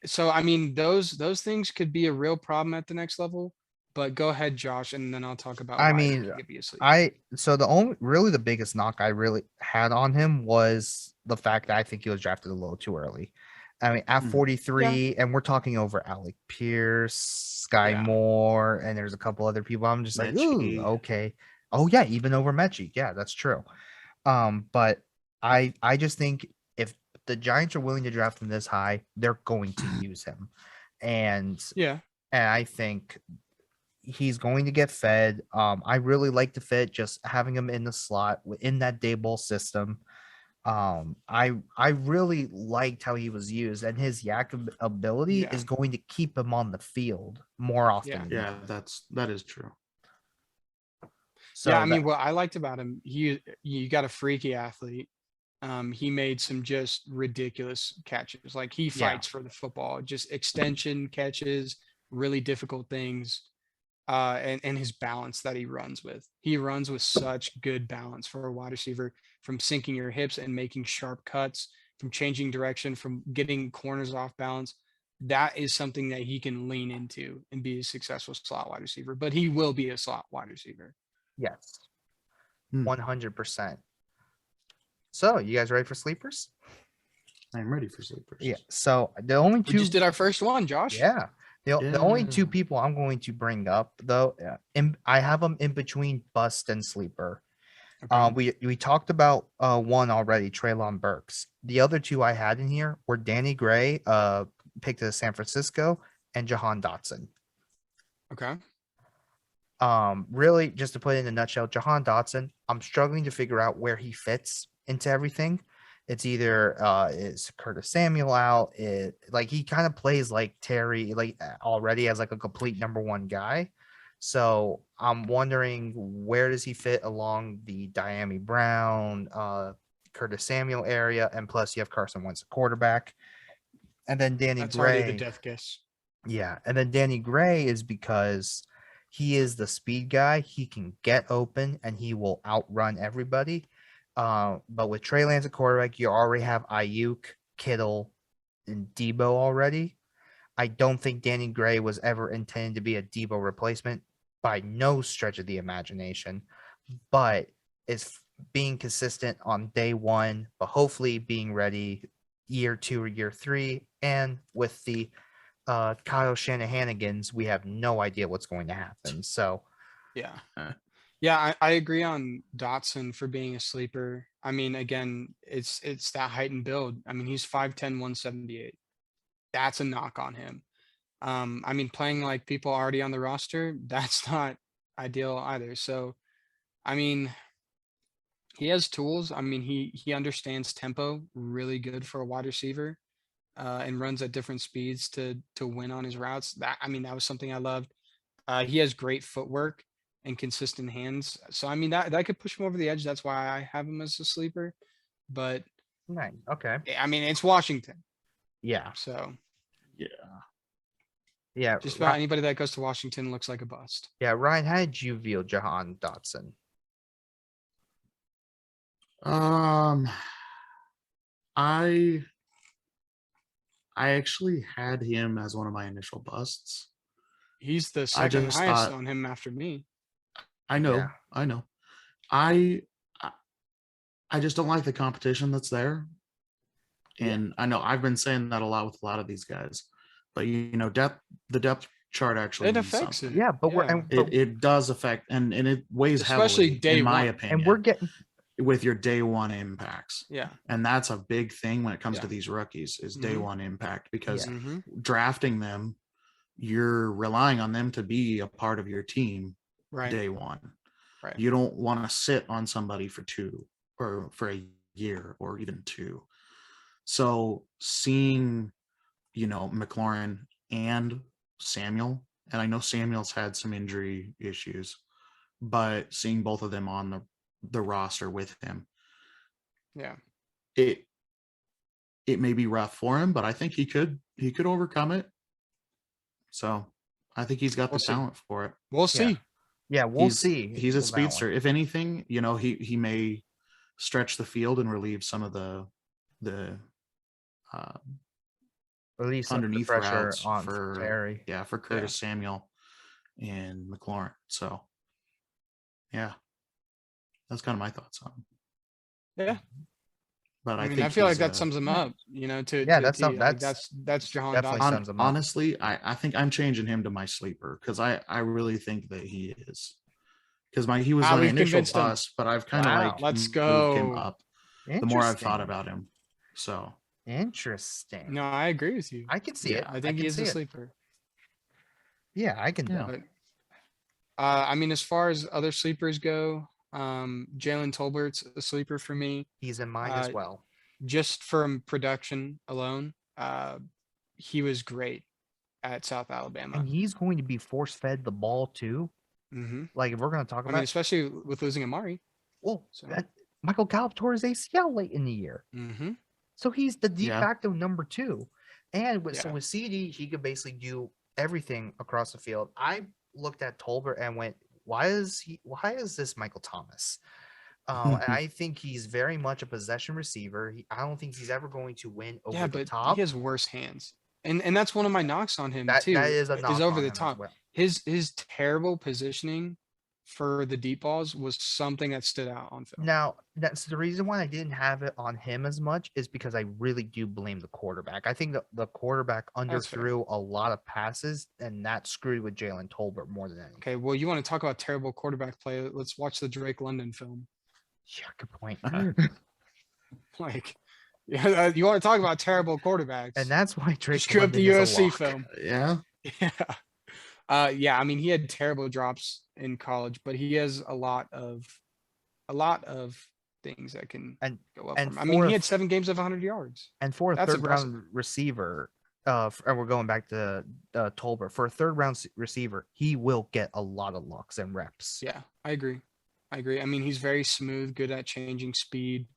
so I mean, those things could be a real problem at the next level. But go ahead, Josh, and then I'll talk about I why mean, he could be a sleeper. So the biggest knock I really had on him was the fact that I think he was drafted a little too early. I mean, at Mhm. 43, and we're talking over Alec Pierce, Skye Yeah. Moore, and there's a couple other people. I'm just like, ooh, Menchie. okay. Oh yeah, even over Menchie. Yeah, that's true. But I just think if the Giants are willing to draft him this high, they're going to use him. And Yeah. I think he's going to get fed. I really like the fit, just having him in the slot in that day ball system. I really liked how he was used, and his yak ability Yeah. is going to keep him on the field more often. Yeah. than Yeah, not. that is true. So Yeah, I mean, that- what I liked about him, you got a freaky athlete. He made some just ridiculous catches. Like he Yeah. fights for the football, just extension catches, really difficult things. And his balance that he runs with. He runs with such good balance for a wide receiver, from sinking your hips and making sharp cuts, from changing direction, from getting corners off balance. That is something that he can lean into and be a successful slot wide receiver. But he will be a slot wide receiver. yes, Hmm. 100%. So you guys ready for sleepers? I'm ready for sleepers. Yeah. So the only We two. just did our first one, Josh. Yeah. The only two Yeah. people I'm going to bring up though, I have them in between bust and sleeper. Okay. We talked about one already, Treylon Burks. The other two I had in here were Danny Gray, picked at San Francisco, and Johann Dodson. Okay. Really, just to put it in a nutshell, Johann Dodson, I'm struggling to figure out where he fits into everything. It's either is Curtis Samuel out, like he kind of plays like Terry, like already as like a complete number one guy. So I'm wondering where does he fit along the Diami Brown, Curtis Samuel area, and plus you have Carson Wentz, a quarterback, and then Danny That's Gray. already the death kiss. Yeah, and then Danny Gray is because he is the speed guy. He can get open and he will outrun everybody. But with Trey Lance at quarterback, you already have Ayuk, Kittle, and Debo already. I don't think Danny Gray was ever intended to be a Debo replacement by no stretch of the imagination, but is being consistent on day one, but hopefully being ready year 2 or year 3. And with the Kyle Shanahanigans, we have no idea what's going to happen. So Yeah. Yeah, I agree on Dotson for being a sleeper. I mean, again, it's that height and build. I mean, he's 5'10", 178. That's a knock on him. I mean, playing like people already on the roster, that's not ideal either. So, I mean, he has tools. I mean, he understands tempo really good for a wide receiver, and runs at different speeds to win on his routes. That, I mean, that was something I loved. He has great footwork and consistent hands. So I mean that could push him over the edge. That's why I have him as a sleeper. But nice. Okay. I mean, it's Washington. Yeah. So Yeah. Yeah. just about anybody that goes to Washington looks like a bust. Yeah. Ryan, how did you view Jahan Dotson? I actually had him as one of my initial busts. He's the second just highest thought- on him after me. I know, Yeah. I know. I just don't like the competition that's there. And I know I've been saying that a lot with a lot of these guys. But the depth chart actually It means affects something. it. Yeah, but we're Yeah. and, It does affect and it weighs Especially heavily day in my one. opinion. and we're getting with your day one impacts. Yeah. And that's a big thing when it comes to Yeah. these rookies is day Mhm. one impact because Yeah. Mhm. drafting them, you're relying on them to be a part of your team Right. day one. Right. You don't want to sit on somebody for 2 or for a year or even 2. So seeing, McLaurin and Samuel, and I know Samuel's had some injury issues, but seeing both of them on the roster with him, Yeah. it may be rough for him, but I think he could overcome it. So I think he's got We'll the see. talent for it. We'll see. Yeah, we'll see. He's a with that one. speedster. If anything, he may stretch the field and relieve some of the Release some of the underneath pressure routes on for Terry. for Curtis Samuel and McLaurin. So yeah, that's kind of my thoughts on him. Yeah. But I I mean, think I feel like he's, that sums him up, that's Johann definitely Dodson. sums him up. honestly, I think I'm changing him to my sleeper because I really think that he is, because he was my we've initial convinced him. bust, but I've kind of Wow. Let's moved him go. up the more I've thought about him. So Interesting. No, I agree with you. I can see it. I think he is a sleeper. Yeah, I can. Yeah. But, I mean, as far as other sleepers go, Jalen Tolbert's a sleeper for me. He's in mine as well. Just from production alone, he was great at South Alabama. And he's going to be force fed the ball too. Mm-hmm. Like if we're going to talk about, especially with losing Amari. Well, Michael Gallop tore his ACL late in the year, so he's the de facto number 2. And with CD, he could basically do everything across the field. I looked at Tolbert and went, why is this Michael Thomas? And I think he's very much a possession receiver. I don't think he's ever going to win over the top. He has worse hands, and that's one of my knocks on him too. That is a knock over on the him top. as well. His terrible positioning for the deep balls was something that stood out on film. Now, that's the reason why I didn't have it on him as much, is because I really do blame the quarterback. I think the quarterback underthrew a lot of passes, and that screwed with Jalen Tolbert more than anything. Okay, well, you want to talk about terrible quarterback play? Let's watch the Drake London film. Yeah, good point. You want to talk about terrible quarterbacks? And that's why Drake screw up the USC film. Yeah. Yeah. I mean, he had terrible drops in college, but he has a lot of things that can go up. I mean, he had 7 games of 100 yards. And for a third-round receiver, and we're going back to Tolbert. For a third-round receiver, he will get a lot of looks and reps. Yeah, I agree. I mean, he's very smooth, good at changing speed,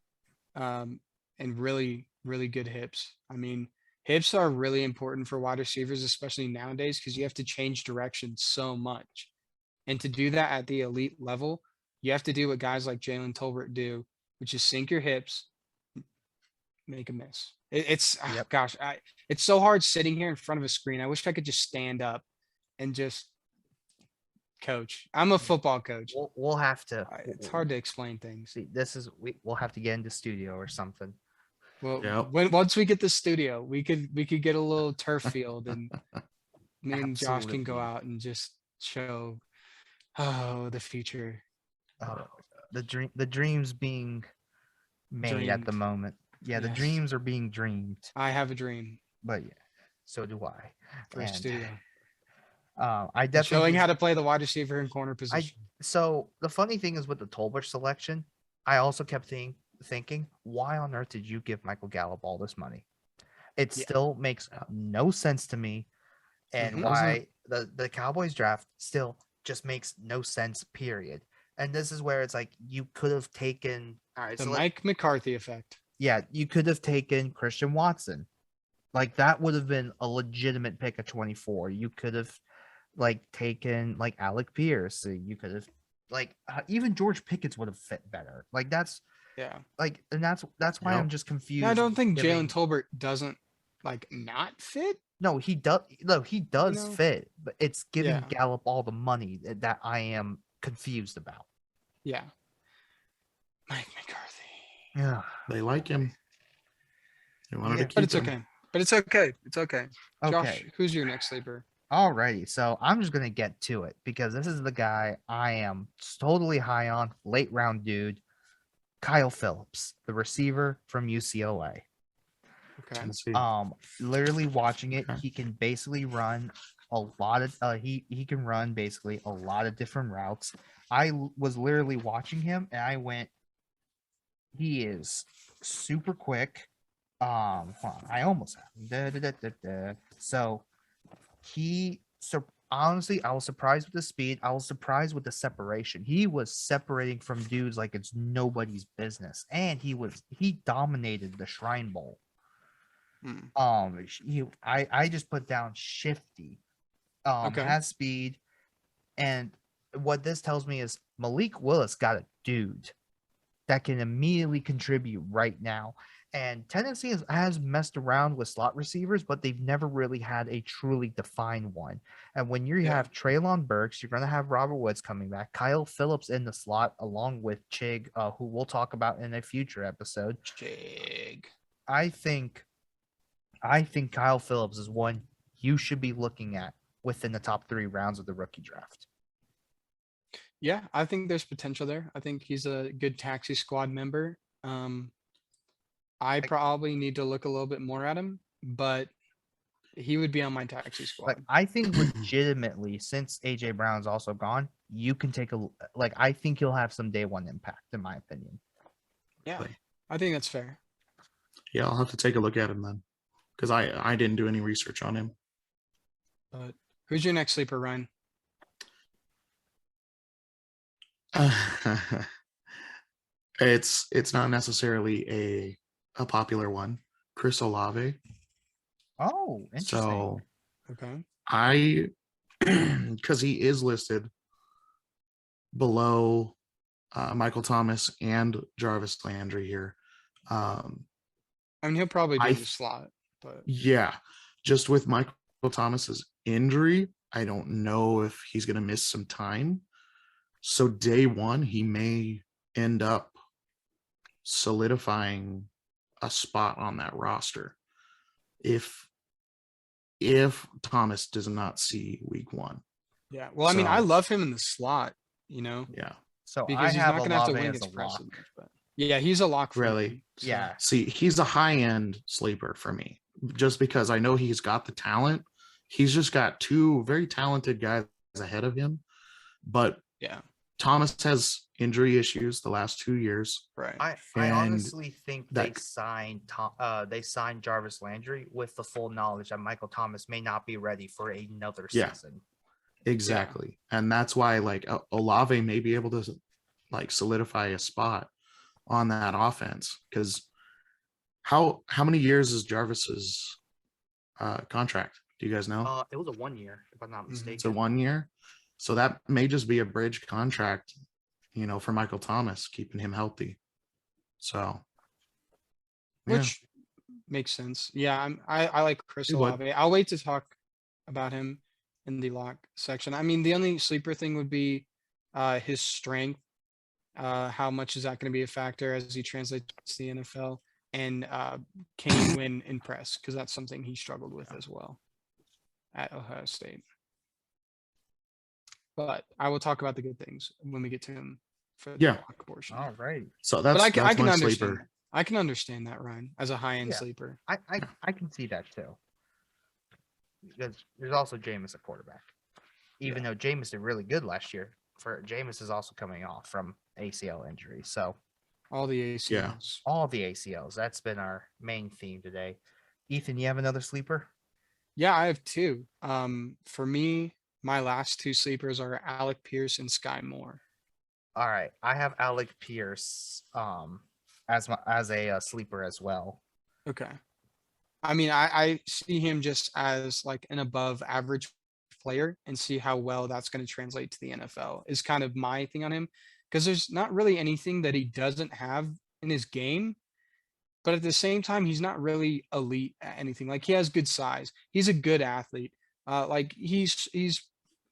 and really, really good hips. I mean, hips are really important for wide receivers, especially nowadays, because you have to change direction so much. And to do that at the elite level, you have to do what guys like Jalen Tolbert do, which is sink your hips, make a miss. It's so hard sitting here in front of a screen. I wish I could just stand up and just coach. I'm a football coach. We'll have to. It's hard to explain things. See, we'll have to get into studio or something. Well, once we get the studio, we could get a little turf field, and me and Josh can go out and just show the future. The dreams being made at the moment. Yeah, the dreams are being dreamed. I have a dream. But yeah, so do I. For a studio. I definitely showing how to play the wide receiver in corner position. So the funny thing is with the Tolbert selection, I also kept thinking, why on earth did you give Michael Gallop all this money? It still makes no sense to me, and why the Cowboys draft still just makes no sense, period. And this is where it's like, you could have taken Mike McCarthy effect. Yeah, you could have taken Christian Watson. Like, that would have been a legitimate pick at 24. You could have taken Alec Pierce. You could have even George Pickens would have fit better. And that's why I'm just confused. I don't think Jalen Tolbert doesn't not fit. No, he does. No, he does fit, but it's giving Gallop all the money that I am confused about. Yeah, Mike McCarthy. Yeah, they like him. They wanted to keep but it's him. okay. But it's okay. It's okay. Okay. Josh, who's your next sleeper? Alrighty, so I'm just gonna get to it because this is the guy I am totally high on, late round dude, Kyle Phillips, the receiver from UCLA. Okay. Literally watching it, he can basically run a lot of he can run basically a lot of different routes. I was literally watching him and I went, he is super quick. Hold on, I almost have him. So honestly, I was surprised with the speed. I was surprised with the separation. He was separating from dudes like it's nobody's business, and he dominated the Shrine Bowl. I just put down shifty, has speed, and what this tells me is Malik Willis got a dude that can immediately contribute right now. And Tennessee has messed around with slot receivers, but they've never really had a truly defined one. And when you have Treylon Burks, you're going to have Robert Woods coming back, Kyle Phillips in the slot, along with Chig, who we'll talk about in a future episode. Chig. I think Kyle Phillips is one you should be looking at within the top 3 rounds of the rookie draft. Yeah, I think there's potential there. I think he's a good taxi squad member. I probably need to look a little bit more at him, but he would be on my taxi squad. Like, I think legitimately, since AJ Brown's also gone, you can take I think he'll have some day one impact, in my opinion. Yeah, I think that's fair. Yeah, I'll have to take a look at him then, because I didn't do any research on him. But who's your next sleeper, Ryan? It's not necessarily a popular one. Chris Olave. Oh, interesting. So okay, because he is listed below Michael Thomas and Jarvis Landry here. I mean, he'll probably do the slot, but yeah, just with Michael Thomas's injury, I don't know if he's going to miss some time. So day one, he may end up solidifying a spot on that roster if Thomas does not see week one. Yeah, well, I mean, I love him in the slot, Yeah. So because he's not going to have to win against press. But yeah, he's a lock for really. Me, so. Yeah. See, he's a high-end sleeper for me, just because I know he's got the talent. He's just got 2 very talented guys ahead of him, but yeah, Thomas has injury issues the last 2 years. Right. I honestly think they signed Jarvis Landry with the full knowledge that Michael Thomas may not be ready for another season. Exactly. Yeah. And that's why Olave may be able to solidify a spot on that offense, because how many years is Jarvis's contract? Do you guys know? It was a 1 year, if I'm not mistaken. It's a 1 year. So that may just be a bridge contract, for Michael Thomas, keeping him healthy. So, which makes sense. Yeah, I like Chris Olave. I'll wait to talk about him in the lock section. I mean, the only sleeper thing would be his strength. How much is that going to be a factor as he translates to the NFL? And can he win in press? Because that's something he struggled with as well at Ohio State. But I will talk about the good things when we get to him for the lock portion. All right. So that's I can understand. Sleeper. I can understand that, Ryan, as a high-end sleeper. I can see that too. Because there's also Jameis at quarterback. Even though Jameis did really good last year, Jameis is also coming off from ACL injury. So all the ACLs. Yeah. All the ACLs. That's been our main theme today. Ethan, you have another sleeper? Yeah, I have 2. For me, my last 2 sleepers are Alec Pierce and Skye Moore. All right, I have Alec Pierce as a sleeper as well. Okay. I mean, I see him just as like an above average player, and see how well that's going to translate to the NFL is kind of my thing on him, because there's not really anything that he doesn't have in his game. But at the same time, he's not really elite at anything. Like, he has good size. He's a good athlete. He's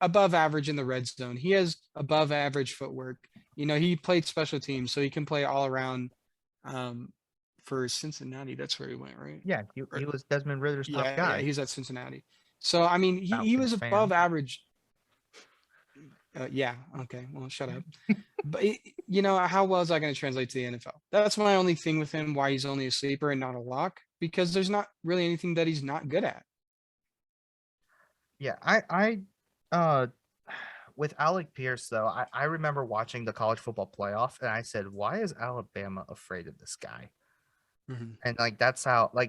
above average in the red zone. He has above average footwork. He played special teams, so he can play all around. For Cincinnati, that's where he went, right? Yeah, he was Desmond Ritter's top guy. Yeah, he's at Cincinnati. So, I mean, he was above average. Yeah, okay, well, shut up. But, how well is that going to translate to the NFL? That's my only thing with him, why he's only a sleeper and not a lock, because there's not really anything that he's not good at. Yeah, I with Alec Pierce, though, I remember watching the college football playoff, and I said, why is Alabama afraid of this guy? Mm-hmm. And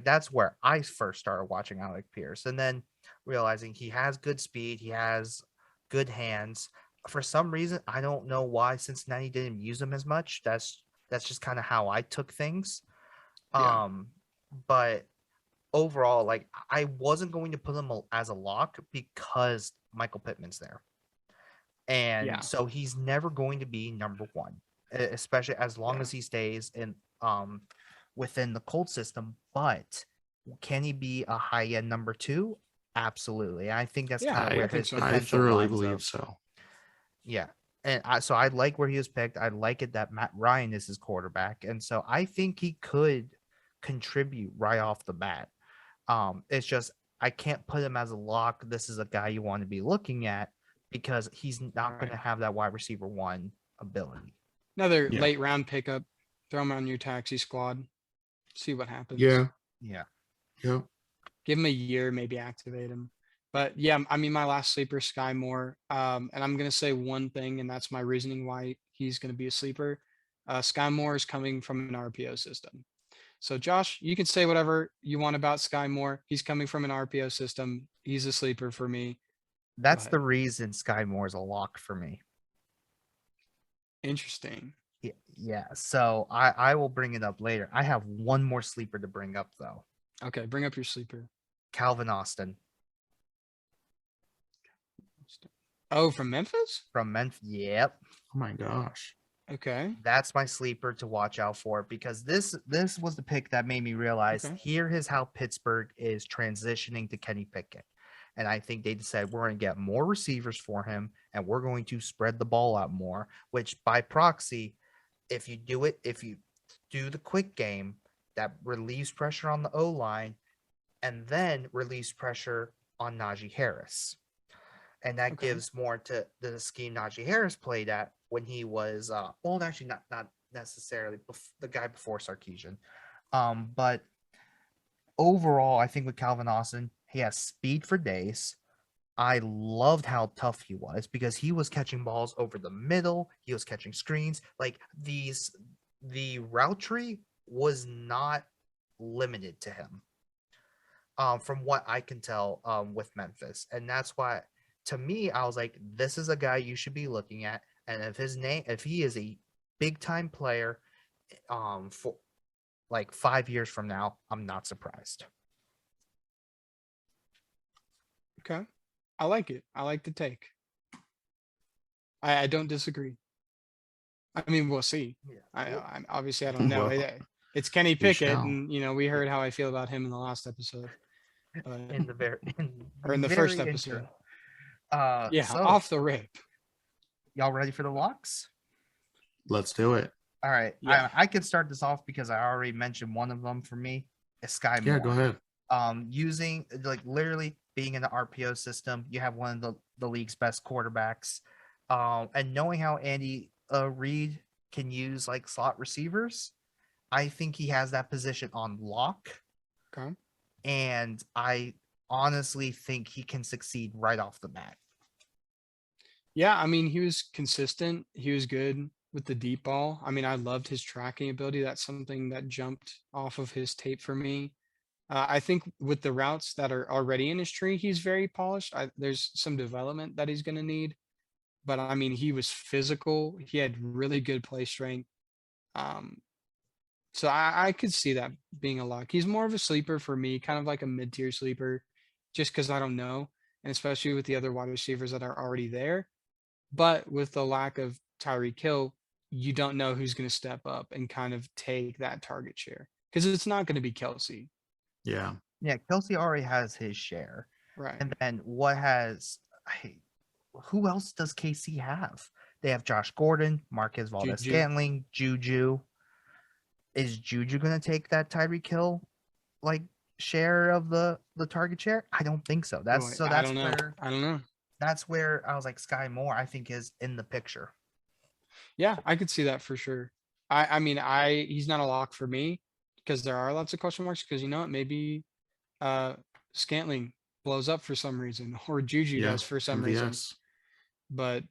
that's where I first started watching Alec Pierce, and then realizing he has good speed, he has good hands. For some reason, I don't know why Cincinnati didn't use him as much. That's just kind of how I took things. Yeah. But overall, I wasn't going to put him as a lock because Michael Pittman's there. And Yeah. so he's never going to be number one, especially as long as he stays in within the Colt system. But can he be a high end number two? Absolutely. I think that's kind of I where think his so. I potential thoroughly lines believe up. so. Yeah. And so I like where he was picked. I like it that Matt Ryan is his quarterback. And so I think he could contribute right off the bat. It's just I can't put him as a lock. This is a guy you want to be looking at because he's not going to have that wide receiver one ability. Another Yeah. late round pickup. Throw him on your taxi squad. See what happens. Yeah. Yeah. Yeah. Give him a year, maybe activate him. But yeah, I mean, my last sleeper, Skye Moore. And I'm going to say one thing, and that's my reasoning why he's going to be a sleeper. Skye Moore is coming from an RPO system. So Josh, you can say whatever you want about Skye Moore. He's coming from an RPO system. He's a sleeper for me. That's the ahead. reason Skye Moore is a lock for me. Interesting. Yeah. So I will bring it up later. I have one more sleeper to bring up though. Okay, bring up your sleeper. Calvin Austin Oh, from Memphis? from Memphis. Yep. Oh my gosh. Okay. That's my sleeper to watch out for because this was the pick that made me realize Okay. here is how Pittsburgh is transitioning to Kenny Pickett. And I think they decided we're going to get more receivers for him and we're going to spread the ball out more, which by proxy, if you do the quick game, that relieves pressure on the O-line and then relieves pressure on Najee Harris. And that Okay. gives more to the scheme Najee Harris played at when he was well, actually not necessarily the guy before Sarkisian. But overall, I think with Calvin Austin, he has speed for days. I loved how tough he was because he was catching balls over the middle. He was catching screens. Like the route tree was not limited to him. From what I can tell, with Memphis. And that's why to me, I was like, this is a guy you should be looking at. And if he is a big time player, for like 5 years from now, I'm not surprised. Okay. I like it. I like the take. I don't disagree. I mean, we'll see. Yeah. I obviously I don't know. Well, It's Kenny we Pickett, shall. and we heard how I feel about him in the last episode, but in the very or in the first very episode. intro. Yeah, So off the rip. y'all ready for the locks? Let's do it. All right. Yeah. I can start this off because I already mentioned one of them for me. Is Skye Moore. Yeah, go ahead. Using like literally being in the RPO system, you have one of the league's best quarterbacks. And knowing how Andy Reid can use like slot receivers, I think he has that position on lock. Okay. And I honestly think he can succeed right off the bat. Yeah, I mean, he was consistent. He was good with the deep ball. I mean, I loved his tracking ability. That's something that jumped off of his tape for me. I think with the routes that are already in his tree, he's very polished. There's some development that he's going to need. But I mean, he was physical. He had really good play strength. So I could see that being a lock. He's more of a sleeper for me, kind of like a mid-tier sleeper, just because I don't know. And especially with the other wide receivers that are already there. But with the lack of Tyreek Hill, you don't know who's going to step up and kind of take that target share because it's not going to be Kelsey. Yeah. Yeah, Kelsey already has his share. Right. And then who else does KC have? They have Josh Gordon, Marquez Valdez-Scantling, Juju. Is Juju going to take that Tyreek Hill like share of the target share? I don't think so. I don't know. Where I don't know. that's where I was like Skye Moore, I think, is in the picture. Yeah, I could see that for sure. I mean, he's not a lock for me because there are lots of question marks because maybe Scantling blows up for some reason or Juju Yeah. does for some reason. MVS. But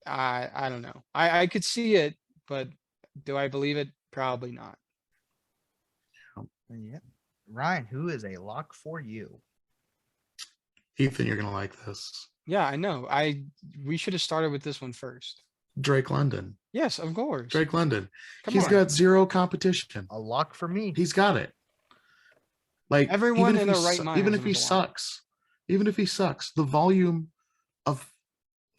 I don't know. I could see it, but do I believe it? Probably not. Yeah. Ryan, who is a lock for you? Ethan, you're gonna like this. Yeah, I know. We should have started with this one first. Drake London. Yes, of course. Drake London. Come He's on. got zero competition. A lock for me. He's got it. Like Everyone even in if their he right su- mind even has if him he as a lock. sucks, even if he sucks, the volume of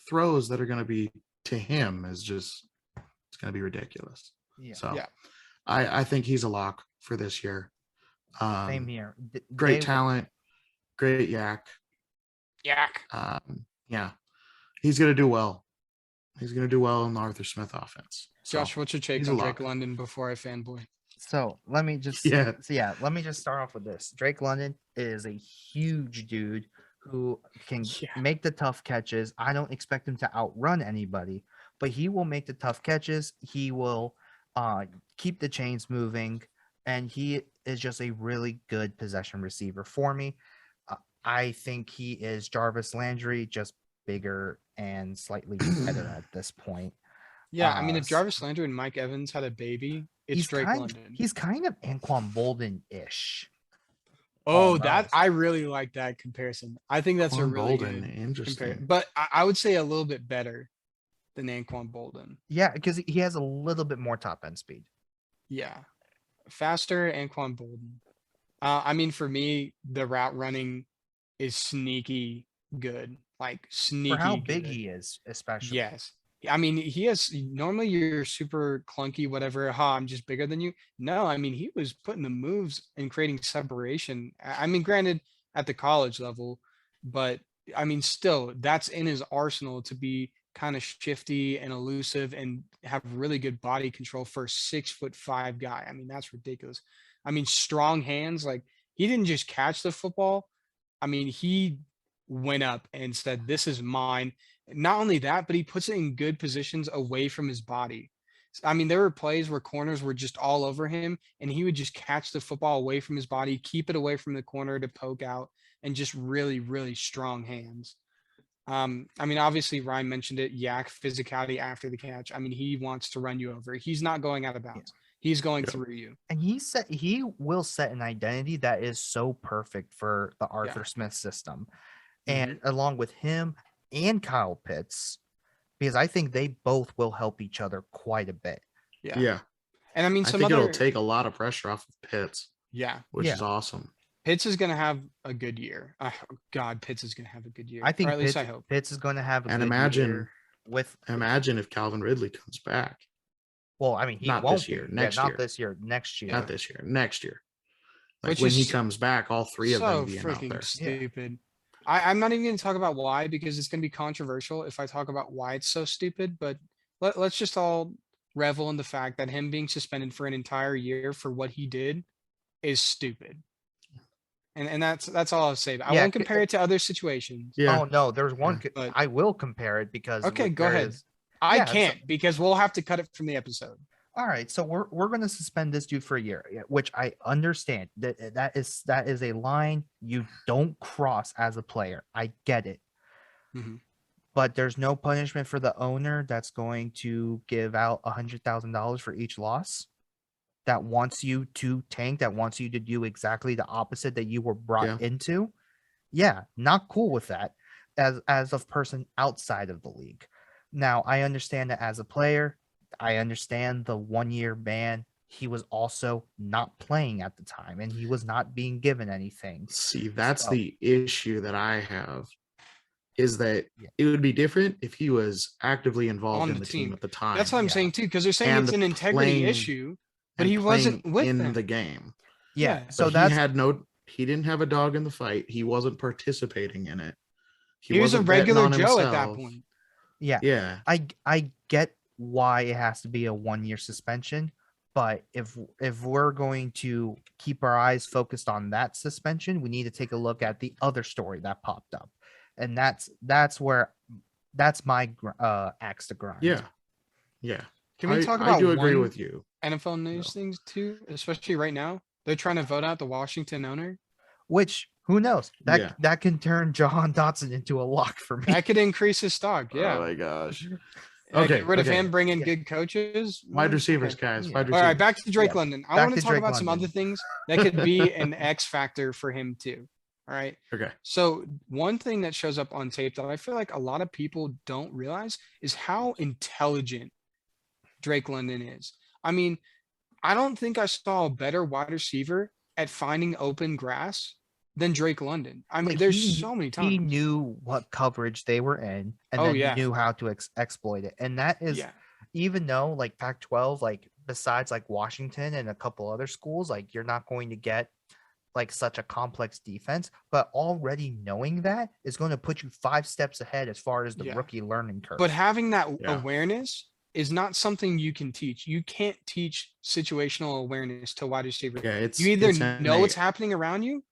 throws that are going to be to him is just, it's going to be ridiculous. Yeah. So Yeah. I think he's a lock for this year. Same here. Great talent, great yak. Yak. Yeah, he's going to do well. He's going to do well in the Arthur Smith offense. So, Josh, what's your take he's on a Drake lock. London before I fanboy? So let me just let me just start off with this. Drake London is a huge dude who can make the tough catches. I don't expect him to outrun anybody, but he will make the tough catches. He will keep the chains moving, and he is just a really good possession receiver for me. I think he is Jarvis Landry, just bigger and slightly better at this point. Yeah, I mean, if Jarvis Landry and Mike Evans had a baby, it's Drake London. He's kind of Anquan Bolden-ish. Oh, that I really like that comparison. I think that's a really Bolden, good interesting. but I would say a little bit better than Anquan Bolden. Yeah, because he has a little bit more top end speed. Yeah, faster Anquan Bolden. I mean, for me, the route running is sneaky good, like sneaky. For how big he is, especially. Yes. I mean, he has normally you're super clunky, whatever. I'm just bigger than you. No, I mean, he was putting the moves and creating separation. I mean, granted, at the college level, but I mean, still, that's in his arsenal to be kind of shifty and elusive and have really good body control for a 6'5" guy. I mean, that's ridiculous. I mean, strong hands. Like, he didn't just catch the football. I mean, he went up and said, "This is mine." Not only that, but he puts it in good positions away from his body. I mean, there were plays where corners were just all over him, and he would just catch the football away from his body, keep it away from the corner to poke out, and just really, really strong hands. I mean, obviously, Ryan mentioned it, yak physicality after the catch. I mean, he wants to run you over. He's not going out of bounds. He's going through you. And he will set an identity that is so perfect for the Arthur Smith system. And along with him and Kyle Pitts, because I think they both will help each other quite a bit. Yeah. And I mean, I think it'll take a lot of pressure off of Pitts. Yeah. Which is awesome. Pitts is going to have a good year. God, Pitts is going to have a good year. I think or at least I hope. Pitts is going to have a good year. Imagine if Calvin Ridley comes back. Well, I mean, he not won't this year, be. next year. Not this year, next year. Not this year, next year. Like Which when he comes back, all three of them being out freaking there. Stupid. I'm not even going to talk about why, because it's going to be controversial if I talk about why it's so stupid. But let's just all revel in the fact that him being suspended for an entire year for what he did is stupid. And that's all I'll say. I won't compare it to other situations. Yeah. Oh no, there's one. But I will compare it because. Okay, go ahead. I can't because we'll have to cut it from the episode. All right, so we're going to suspend this dude for a year, which I understand that is a line you don't cross as a player. I get it, but there's no punishment for the owner that's going to give out $100,000 for each loss. That wants you to tank. That wants you to do exactly the opposite that you were brought into. Yeah, not cool with that as a person outside of the league. Now I understand that as a player. I understand the 1 year ban. He was also not playing at the time and he was not being given anything. See, that's the issue that I have is that it would be different if he was actively involved in the team at the time. That's what I'm saying too, because they're saying it's an integrity issue, but he wasn't in the game. Yeah. So he didn't have a dog in the fight. He wasn't participating in it. He was a regular Joe at that point. Yeah. Yeah. I get why it has to be a 1 year suspension, but if we're going to keep our eyes focused on that suspension, we need to take a look at the other story that popped up, and that's my axe to grind. Yeah. Can we talk about? I do agree with you. NFL news things too, especially right now. They're trying to vote out the Washington owner, which who knows that can turn Johann Dodson into a lock for me. That could increase his stock. Yeah. Oh my gosh. Get rid of him, bring in good coaches. Wide receivers, guys. Wide receivers. All right, back to Drake London. I want to talk about some other things that could be an X factor for him too. All right. Okay. So one thing that shows up on tape that I feel like a lot of people don't realize is how intelligent Drake London is. I mean, I don't think I saw a better wide receiver at finding open grass than Drake London. I mean, Like, there's he so many he times. knew what coverage they were in, and Oh, then yeah. he knew how to exploit it. And that is, Yeah. even though like Pac-12, like besides like Washington and a couple other schools, like you're not going to get like such a complex defense, but already knowing that is going to put you 5 steps ahead as far as the Yeah. rookie learning curve. But having that Yeah. awareness is not something you can teach. You can't teach situational awareness to wide receiver. Yeah, it's You either it's know what's innate. happening around you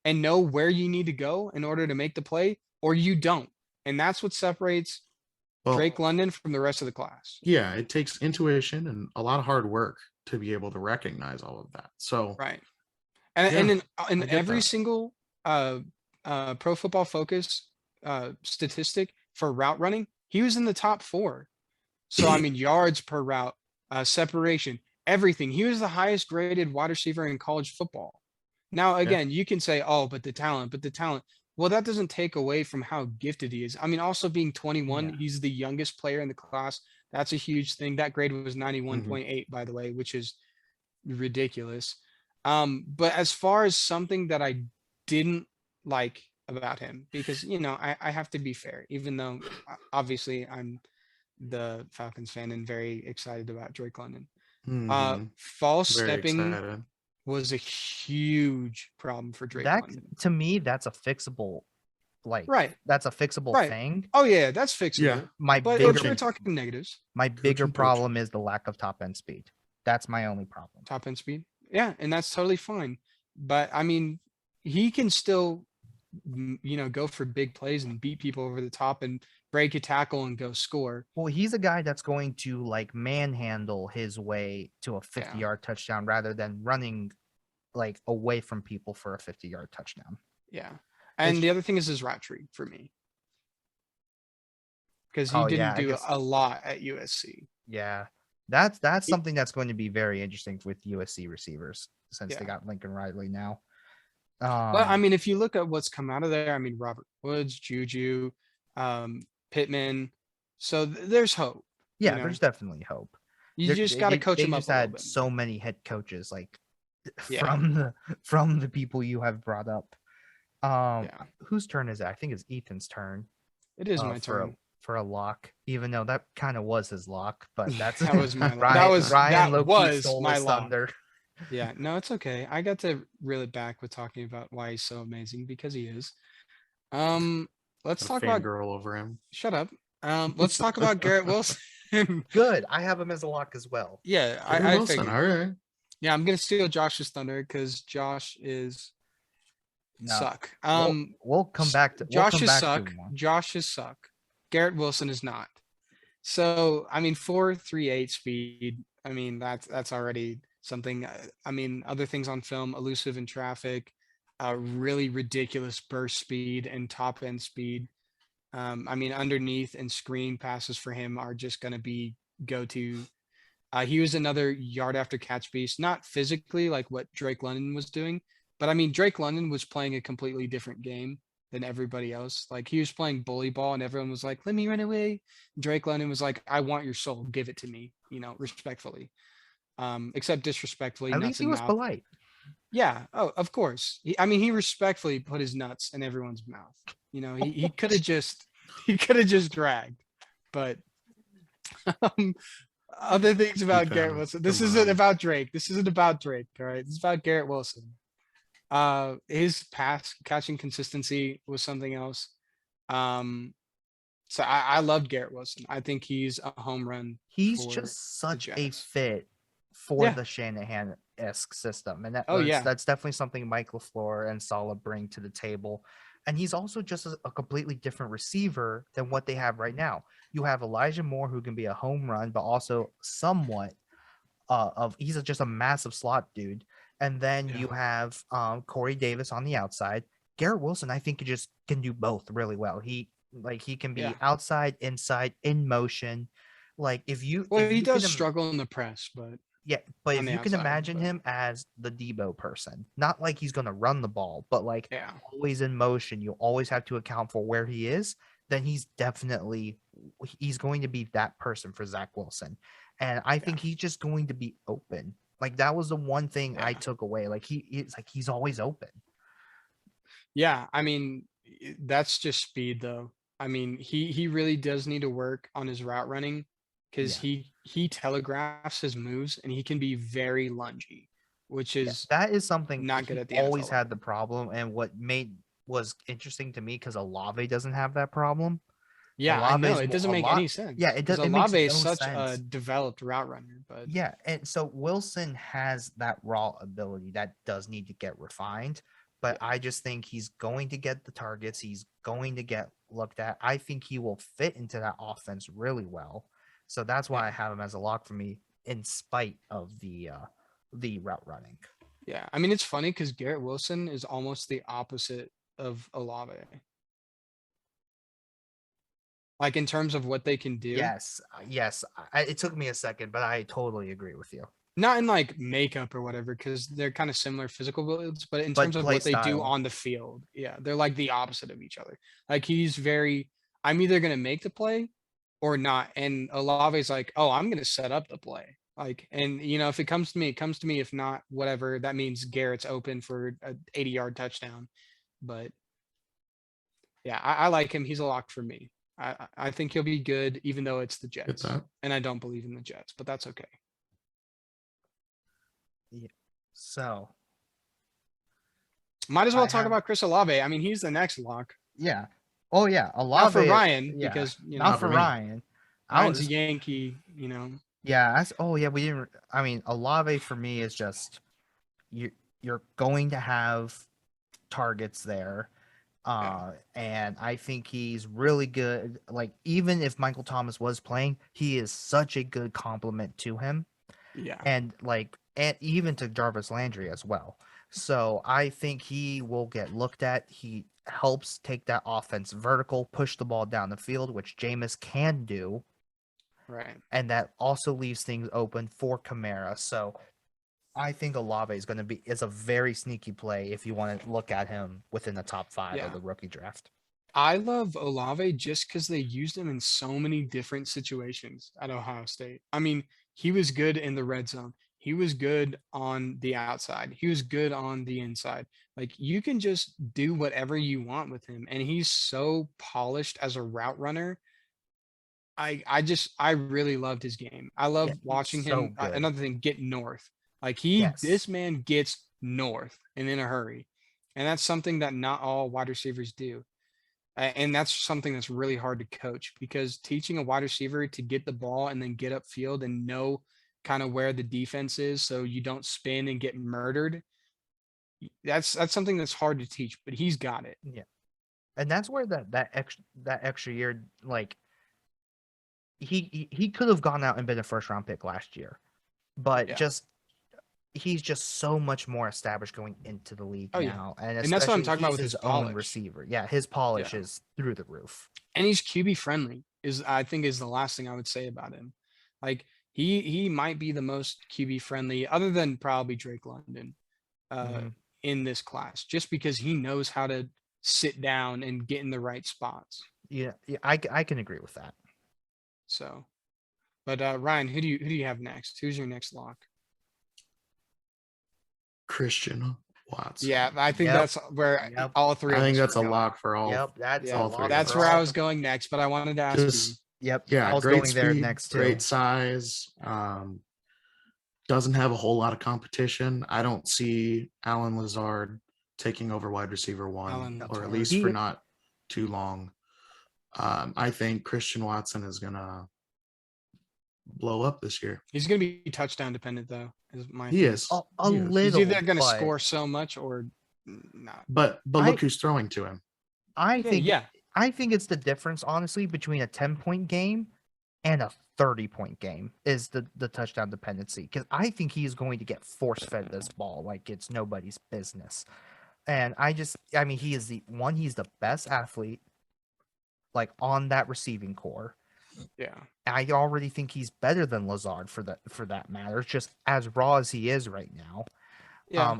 and know where you need to go in order to make the play, or you don't. And that's what separates Well, Drake London from the rest of the class. yeah, it takes intuition and a lot of hard work to be able to recognize all of that. So Right. And Yeah, and in, I in get every that. single Pro Football Focus statistic for route running, he was in the top 4. So I mean, yards per route, separation, everything. He was the highest graded wide receiver in college football. Now, again, you can say, "Oh, but the talent." Well, that doesn't take away from how gifted he is. I mean, also being 21, Yeah. he's the youngest player in the class. That's a huge thing. That grade was Mm-hmm. 91.8, by the way, which is ridiculous. But as far as something that I didn't like about him, because I have to be fair, even though obviously I'm the Falcons fan and very excited about Drake London. Mhm. False Very stepping excited. was a huge problem for Drake That London. to me, that's a fixable, like Right. that's a fixable Right. thing. Oh yeah, that's fixable. Yeah. My But bigger if we're talking negatives, bigger coaching. problem is the lack of top end speed. That's my only problem. top end speed, yeah, and that's totally fine. But I mean, he can still, go for big plays and beat people over the top and break a tackle and go score. Well, he's a guy that's going to like manhandle his way to a 50-yard touchdown rather than running like away from people for a 50-yard touchdown. Yeah. And It's- the other thing is his route tree for me. Because he Oh, didn't yeah, I do guess- a lot at USC. Yeah. That's something that's going to be very interesting with USC receivers since they Yeah. got Lincoln Riley now. But I mean, if you look at what's come out of there, I mean, Robert Woods, Juju, Pittman. So there's hope. yeah, there's definitely hope. You just got to coach they him up just a little had bit. so many head coaches like Yeah. from the people you have brought up. Yeah. Whose turn is it? I think it's Ethan's turn. It is my for turn. for a lock, even though that kind of was his lock, but that's That was my Ryan, Ryan that low-key was stole my his lock. thunder. Yeah, no, it's okay. I got to reel it back with talking about why he's so amazing, because he is. Let's talk about fangirl over him. shut up. Let's talk about Garrett Wilson. Good. I have him as a lock as well. Yeah, Garrett I Wilson, figured. all right. Yeah, I'm gonna steal Josh's thunder because Josh is No, suck. we'll come back to Josh we'll is come back suck. to one. Josh is suck. Garrett Wilson is not. So I mean, 4.38 speed. I mean, that's already something. I mean, other things on film: elusive in traffic, really ridiculous burst speed and top end speed. I mean, underneath and screen passes for him are just going to be go to. He was another yard after catch beast, not physically like what Drake London was doing, but I mean, Drake London was playing a completely different game than everybody else. Like he was playing bully ball and everyone was like, let me run away. Drake London was like, I want your soul. Give it to me, respectfully. Except disrespectfully. At nuts least he in was mouth. polite. Yeah. Oh, of course. He respectfully put his nuts in everyone's mouth. He could have just dragged, but other things about Garrett Defense, Wilson. This come isn't on. about Drake. This isn't about Drake. All right. This is about Garrett Wilson. His pass catching consistency was something else. So I loved Garrett Wilson. I think he's a home run. He's for just such a Jets. fit for Yeah. the Shanahan-esque system. And Oh, yeah. that's definitely something Mike LaFleur and Saleh bring to the table. And he's also just a completely different receiver than what they have right now. You have Elijah Moore, who can be a home run, but also somewhat he's just a massive slot dude. And then Yeah. you have Corey Davis on the outside. Garrett Wilson, I think, can do both really well. He can be Yeah. outside, inside, in motion. Like if you Well, if he you does can struggle in the press, but yeah, but on if the you can outside, imagine but- him as the Debo person, not like he's going to run the ball, but like yeah. always in motion, you always have to account for where he is, then he's going to be that person for Zach Wilson. And I think he's just going to be open. Like that was the one thing I Yeah. took away. Like he's always open. Yeah, I mean, that's just speed though. I mean, he really does need to work on his route running because Yeah. he telegraphs his moves and he can be very lungy, which Yeah, is that is something not good he at the always NFL had the level. problem, and what made was interesting to me because Olave doesn't have that problem. Yeah, I know. Olave's It doesn't a make lot. any Yeah, sense it because does. It makes Olave is no such a sense. developed route runner, but Yeah, and so Wilson has that raw ability that does need to get refined, but yeah, I just think he's going to get the targets. He's going to get looked at. I think he will fit into that offense really well. So that's why I yeah, have him as a lock for me, in spite of the route running. yeah. I mean, it's funny because Garrett Wilson is almost the opposite of Olave. Like in terms of what they can do, Yes, yes. It took me a second, but I totally agree with you. not in like makeup or whatever, because they're kind of similar physical builds, but in terms But of play what they do style, on the field, yeah, they're like the opposite of each other. Like he's very, I'm either gonna make the play or not. And Olave's like, oh, I'm gonna set up the play. Like, and if it comes to me, it comes to me. If not, whatever. That means Garrett's open for a 80-yard touchdown. But yeah, I like him. He's a lock for me. I think he'll be good, even though it's the Get Jets, that? and I don't believe in the Jets, but that's okay. yeah. So Might as well I talk have, about Chris Olave. I mean, he's the next lock. yeah. Oh yeah, Not for Olave. Ryan, Yeah, because not Not for for me. Ryan. I Ryan's a was, Yankee. yeah. Oh yeah, we didn't. I mean, Olave for me is just you. You're going to have targets there. Yeah. And I think he's really good. Like, even if Michael Thomas was playing, he is such a good complement to him. Yeah. And even to Jarvis Landry as well. So I think he will get looked at. He helps take that offense vertical, push the ball down the field, which Jameis can do. Right. And that also leaves things open for Kamara. So I think Olave is a very sneaky play if you want to look at him within the top 5 of Yeah. the rookie draft. I love Olave just because they used him in so many different situations at Ohio State. I mean, he was good in the red zone. He was good on the outside. He was good on the inside. Like you can just do whatever you want with him. And he's so polished as a route runner. I really loved his game. I Yeah, love he's watching so him. good. Another thing, get north. Like Yes. this man gets north and in a hurry. And that's something that not all wide receivers do. And that's something that's really hard to coach because teaching a wide receiver to get the ball and then get upfield and know kind of where the defense is so you don't spin and get murdered. That's something that's hard to teach, but he's got it. Yeah. And that's where that extra year, like he could have gone out and been a first round pick last year, but Yeah. he's just so much more established going into the league Oh yeah. now, and And that's what I'm especially talking about he's with his his own polish. receiver. Yeah, his polish Yeah. is through the roof. And he's QB friendly I think is the last thing I would say about him. Like he might be the most QB friendly other than probably Drake London Mhm. in this class just because he knows how to sit down and get in the right spots. Yeah, I can agree with that. So, but Ryan, who do you have next? Who's your next lock? Christian Watson. Yeah, I think Yep. that's where Yep. all three I of think us that's are a going. lock for all. Yep, that's Yeah, a all three lock of that's for us. where I all. was going next, but I wanted to ask you. Just Yep. yeah, I was great going there speed, next too. great size. Doesn't have a whole lot of competition. I don't see Alan Lazard taking over wide receiver one, Alan or at Lazard. least for not too long. I think Christian Watson is gonna blow up this year. He's going to be touchdown dependent, though. Is my He opinion. is. A He is. He's little, either going to but score so much or not. But I- look who's throwing to him. I Yeah, think yeah, I think it's the difference, honestly, between a 10-point game and a 30-point game is the touchdown dependency. Because I think he's going to get force fed this ball like it's nobody's business. And I mean, he's the best athlete, like on that receiving core. yeah. I already think he's better than Lazard for that matter, just as raw as he is right now. Yeah.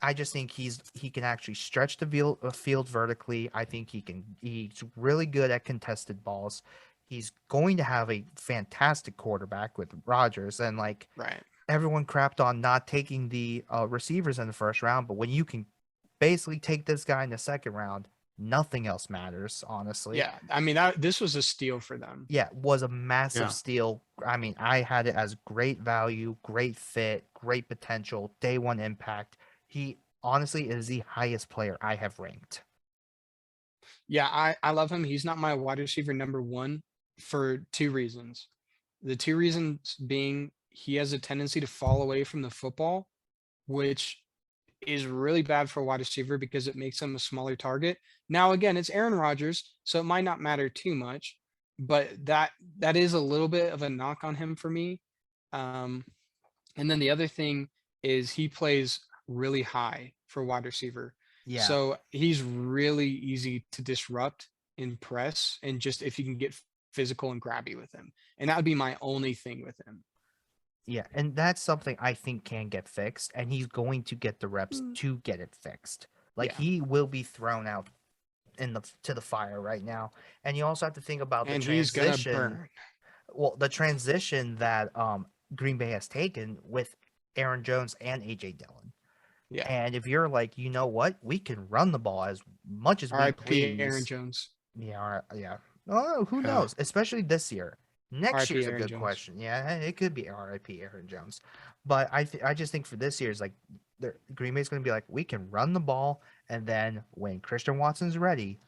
I just think he can actually stretch the field vertically. I think he's really good at contested balls. He's going to have a fantastic quarterback with Rodgers, and like Right. everyone crapped on not taking the receivers in the first round, but when you can basically take this guy in the second round. Nothing else matters, honestly. Yeah, I mean this was a steal for them. Yeah, was a massive Yeah. steal. I mean, I had it as great value, great fit, great potential, day one impact. He honestly is the highest player I have ranked. Yeah, I love him. He's not my wide receiver number one for two reasons. The two reasons being he has a tendency to fall away from the football, which is really bad for a wide receiver because it makes him a smaller target. Now, again, it's Aaron Rodgers, so it might not matter too much, but that is a little bit of a knock on him for me. And then the other thing is he plays really high for wide receiver. Yeah. So he's really easy to disrupt in press, and just if you can get physical and grabby with him. And that would be my only thing with him. Yeah, and that's something I think can get fixed, and he's going to get the reps to get it fixed. Like, Yeah. he will be thrown out to the fire right now. And you also have to think about And the he's gonna transition. burn. Well, the transition that Green Bay has taken with Aaron Jones and AJ Dillon. Yeah. And if you're like, you know what, we can run the ball as much as we R.I.P. please. Aaron Jones. Yeah, yeah. Oh, who Yeah. knows? Especially this year. Next RIP year's a Aaron good Jones. question. Yeah, it could be RIP Aaron Jones. But I just think for this year is like Green Bay's going to be like, we can run the ball, and then when Christian Watson's ready,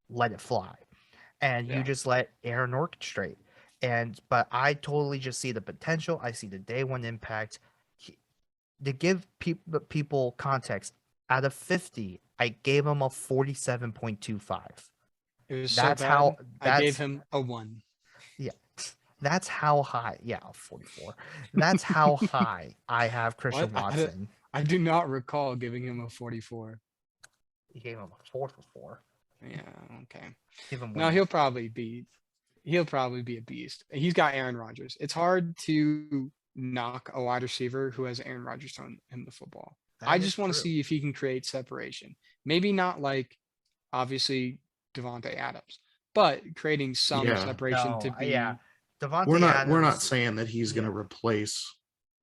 let it fly, and you Yeah. just let Aaron orchestrate. But I totally just see the potential. I see the day one impact. To give people context, out of 50, I gave him a 47.25. It was That's so bad. how I gave him a 1. That's how high. Yeah, 44. That's how high I have Christian What? Watson. I do not recall giving him a 44. You gave him a 4 for 4. Yeah, okay. Give him No, one. he'll probably be a beast. He's got Aaron Rodgers. It's hard to knock a wide receiver who has Aaron Rodgers throwing him the football. I just want to see if he can create separation. Maybe not like obviously Devontae Adams, but creating some Yeah. separation to be. Yeah. Devontae We're not Adams, saying that he's going to yeah. replace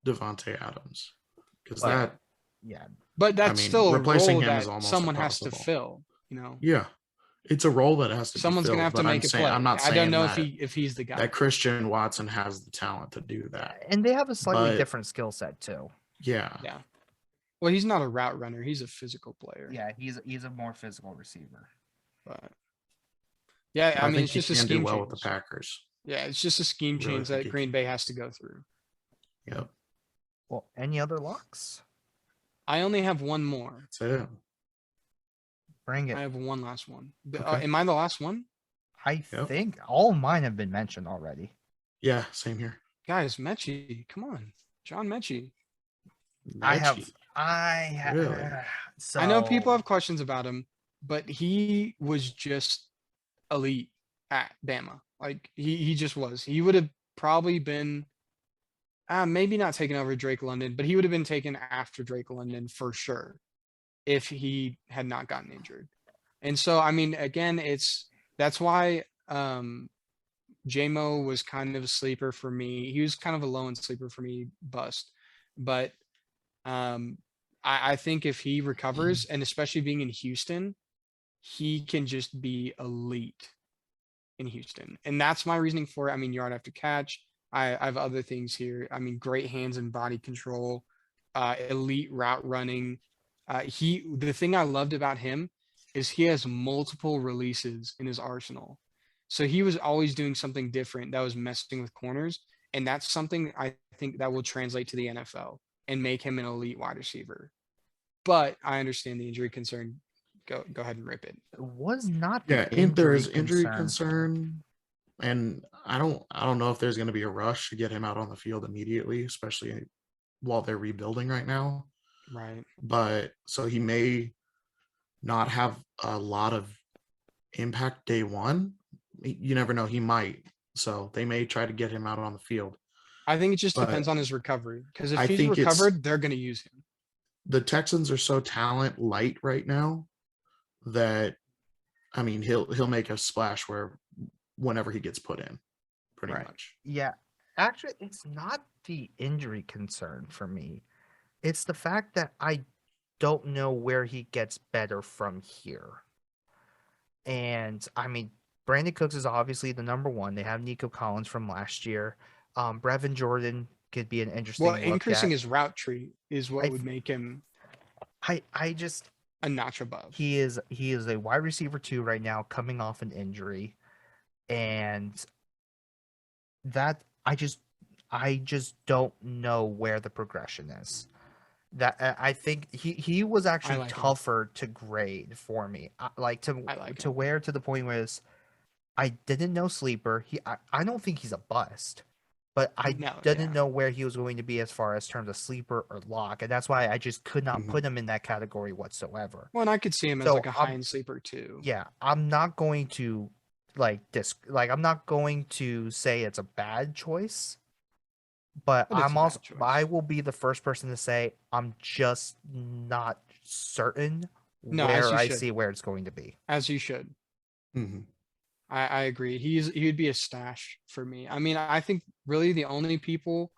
Devontae Adams, because But- that Yeah. But that's mean, still a replacing role him is that almost someone has to impossible. fill. You know, yeah, it's a role that has to someone's be filled, gonna have to but make a play. I'm not I saying don't know that, if he's the guy. that Christian Watson has the talent to do that. And they have a slightly But- different skill set too. Yeah. Yeah. Well, he's not a route runner. He's a physical player. Yeah, he's a more physical receiver. But yeah, I mean, think it's he just a can do scheme well change. with the Packers. Yeah, it's just a scheme Really change think that he Green can. Bay has to go through. Yep. Well, any other locks? I only have one more. That's it. Bring I it. have one last one. Okay. Am I the last one? I Yep. think all mine have been mentioned already. Yeah, same here. Guys, Menchie, come on. John Menchie. Menchie. Really? So I know people have questions about him, but he was just elite at Bama. Like he just was. He would have probably been maybe not taken over Drake London, but he would have been taken after Drake London for sure if he had not gotten injured. And so I mean, again, that's why JMO was kind of a sleeper for me. He was kind of a low end sleeper for me, bust. But I think if he recovers, and especially being in Houston, he can just be elite in Houston. And that's my reasoning for it. I mean, yard after catch. I have other things here. I mean, great hands and body control, elite route running. The thing I loved about him is he has multiple releases in his arsenal. So he was always doing something different that was messing with corners. And that's something I think that will translate to the NFL and make him an elite wide receiver. But I understand the injury concern. Go ahead and rip it. It was not Yeah, the and there is injury concern. concern, and I don't know if there's going to be a rush to get him out on the field immediately, especially while they're rebuilding right now. Right. But so he may not have a lot of impact day one. You never know, he might. So they may try to get him out on the field. I think it just But depends on his recovery. Because if I he's think it's- recovered, they're going to use him. The Texans are so talent light right now that, I mean, he'll make a splash whenever he gets put in, pretty Right. much. Yeah, actually, it's not the injury concern for me. It's the fact that I don't know where he gets better from here. And I mean, Brandon Cooks is obviously the number one. They have Nico Collins from last year. Brevin Jordan could be an interesting Well, look increasing at. his route tree is what I would make him I just a notch above. he is a wide receiver 2 right now, coming off an injury, and that I just don't know where the progression is. That I think he was actually like him. tougher to grade for me, to where to the point where I didn't know sleeper. I don't think he's a bust, but I didn't know where he was going to be as far as terms of sleeper or lock, and that's why I just could not put him in that category whatsoever. Well, and I could see him as like a high-end sleeper too. Yeah, I'm not going to I'm not going to say it's a bad choice, but I will be the first person to say I'm just not certain where I see where it's going to be. As you should. Mm-hmm. I agree. He would be a stash for me. I mean, I think really the only people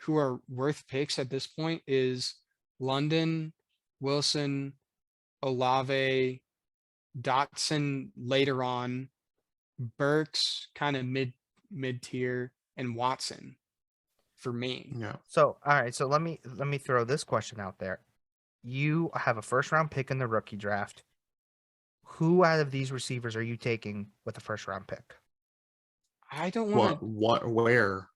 who are worth picks at this point is London, Wilson, Olave, Dotson later on, Burks kind of mid tier, and Watson for me. Yeah. So all right, so let me throw this question out there. You have a first round pick in the rookie draft. Who out of these receivers are you taking with a first round pick? I don't want to. Where?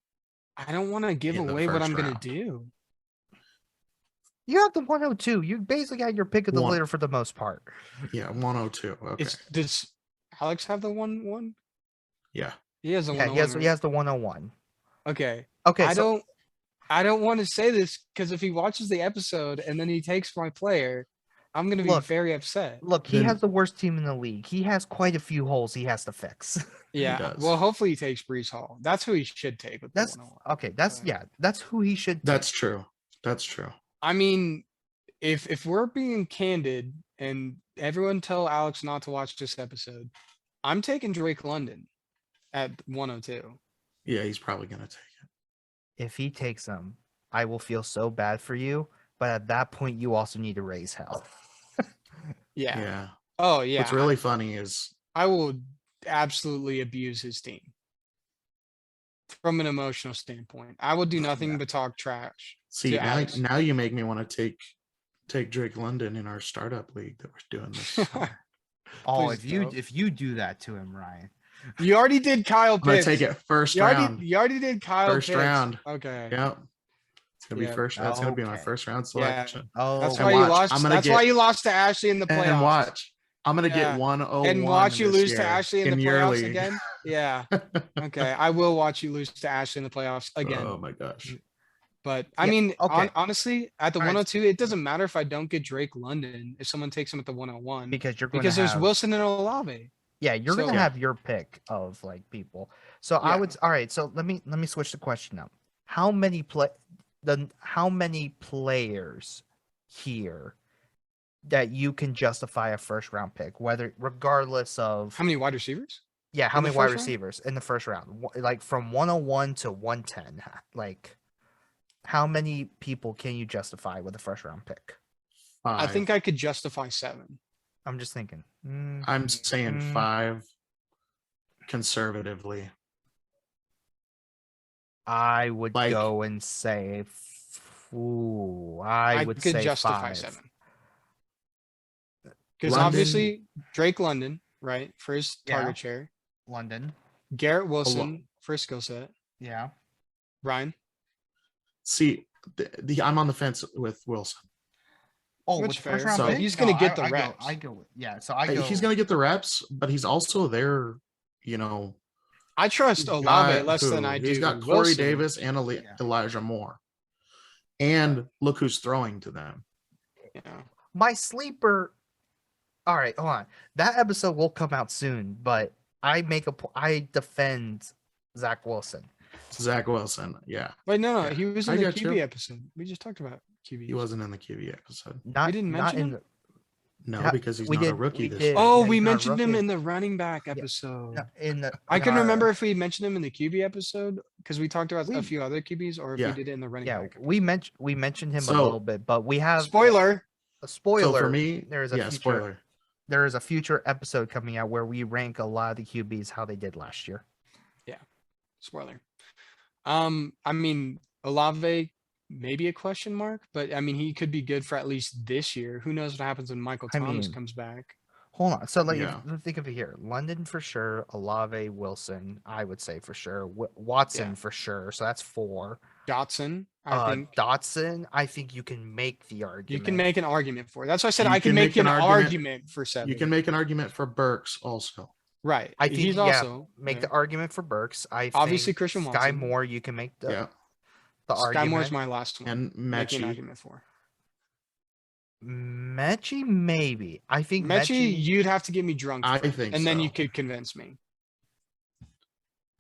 I don't want to give away what I'm going to do. You have the 102. You basically had your pick of the litter for the most part. Yeah, 102. Okay. Does Alex have the 1-1? Yeah. He has the 101. He has the 101. Okay. Okay. I don't want to say this because if he watches the episode and then he takes my player, I'm going to be very upset. Look, he has the worst team in the league. He has quite a few holes he has to fix. Yeah. Well, hopefully he takes Breece Hall. That's who he should take with the 101. Okay. That's who he should take. That's true. That's true. I mean, if we're being candid, and everyone tell Alex not to watch this episode, I'm taking Drake London at 102. Yeah, he's probably going to take it. If he takes him, I will feel so bad for you. But at that point, you also need to raise hell. Yeah. Yeah. Oh, yeah. What's really funny is I will absolutely abuse his team from an emotional standpoint. I will do nothing but talk trash. See, now you make me want to take Drake London in our startup league that we're doing this. Oh, if you do that to him, Ryan. You already did Kyle Pitts. I'm gonna take it first round. You already did Kyle Pitts. First round. Okay. Yep. It's gonna be first. That's gonna be my first round selection. Yeah. Oh, that's why you lost. That's why you lost to Ashley in the playoffs. And watch, I'm gonna get 101. And watch you lose to Ashley in the playoffs again. Yeah. Okay. I will watch you lose to Ashley in the playoffs again. Oh my gosh. But I mean, honestly, at the 102, it doesn't matter if I don't get Drake London if someone takes him at the 101 because there's Wilson and Olave. Yeah, you're gonna have your pick of like people. So I would. All right. So let me switch the question up. How many players here that you can justify a first round pick, regardless of how many wide receivers? Yeah, how many wide receivers in the first round? Like from 101 to 110. Like, how many people can you justify with a first round pick? 5. I think I could justify 7. I'm just thinking. I'm saying 5 conservatively. I would go and say, I would say justify 5. 7. Because obviously Drake London, right, for his target share. London. Garrett Wilson for his skill set. Yeah. Ryan. See, I'm on the fence with Wilson. Oh, which fair. So he's going to get the reps. I go. He's going to get the reps, but he's also there. I trust Olave less than I do. He's got Corey Davis and Elijah Moore, and look who's throwing to them. Yeah. My sleeper. All right, hold on. That episode will come out soon, but I defend Zach Wilson. Zach Wilson, yeah. Wait, no, he was in the QB episode. We just talked about QB. He wasn't in the QB episode. We didn't mention him? No, because he's not a rookie this year. Oh, we mentioned him in the running back episode. I couldn't remember if we mentioned him in the QB episode because we talked about a few other QBs or if we did it in the running back. We mentioned him a little bit, but we have spoiler. A spoiler. So for me, there is a future. Spoiler. There is a future episode coming out where we rank a lot of the QBs how they did last year. Yeah, spoiler. I mean, Olave maybe a question mark, but I mean he could be good for at least this year. Who knows what happens when Michael Thomas comes back? Hold on. So Yeah. think of it here: London for sure, Olave, Wilson. I would say for sure, Watson for sure. So that's 4. Dotson, I think. Dotson, I think you can make the argument. You can make an argument for it. That's why I said You I can make an argument for 7. You can make an argument for Burks also. Right. I think he's also make the argument for Burks. Obviously think Christian Skye Watson. Moore, you can make the Skye argument. Moore's my last one. And Making an Menchie. argument for. Menchie, maybe. I think Menchie, you'd have to get me drunk. I first, think and then so. you could convince me.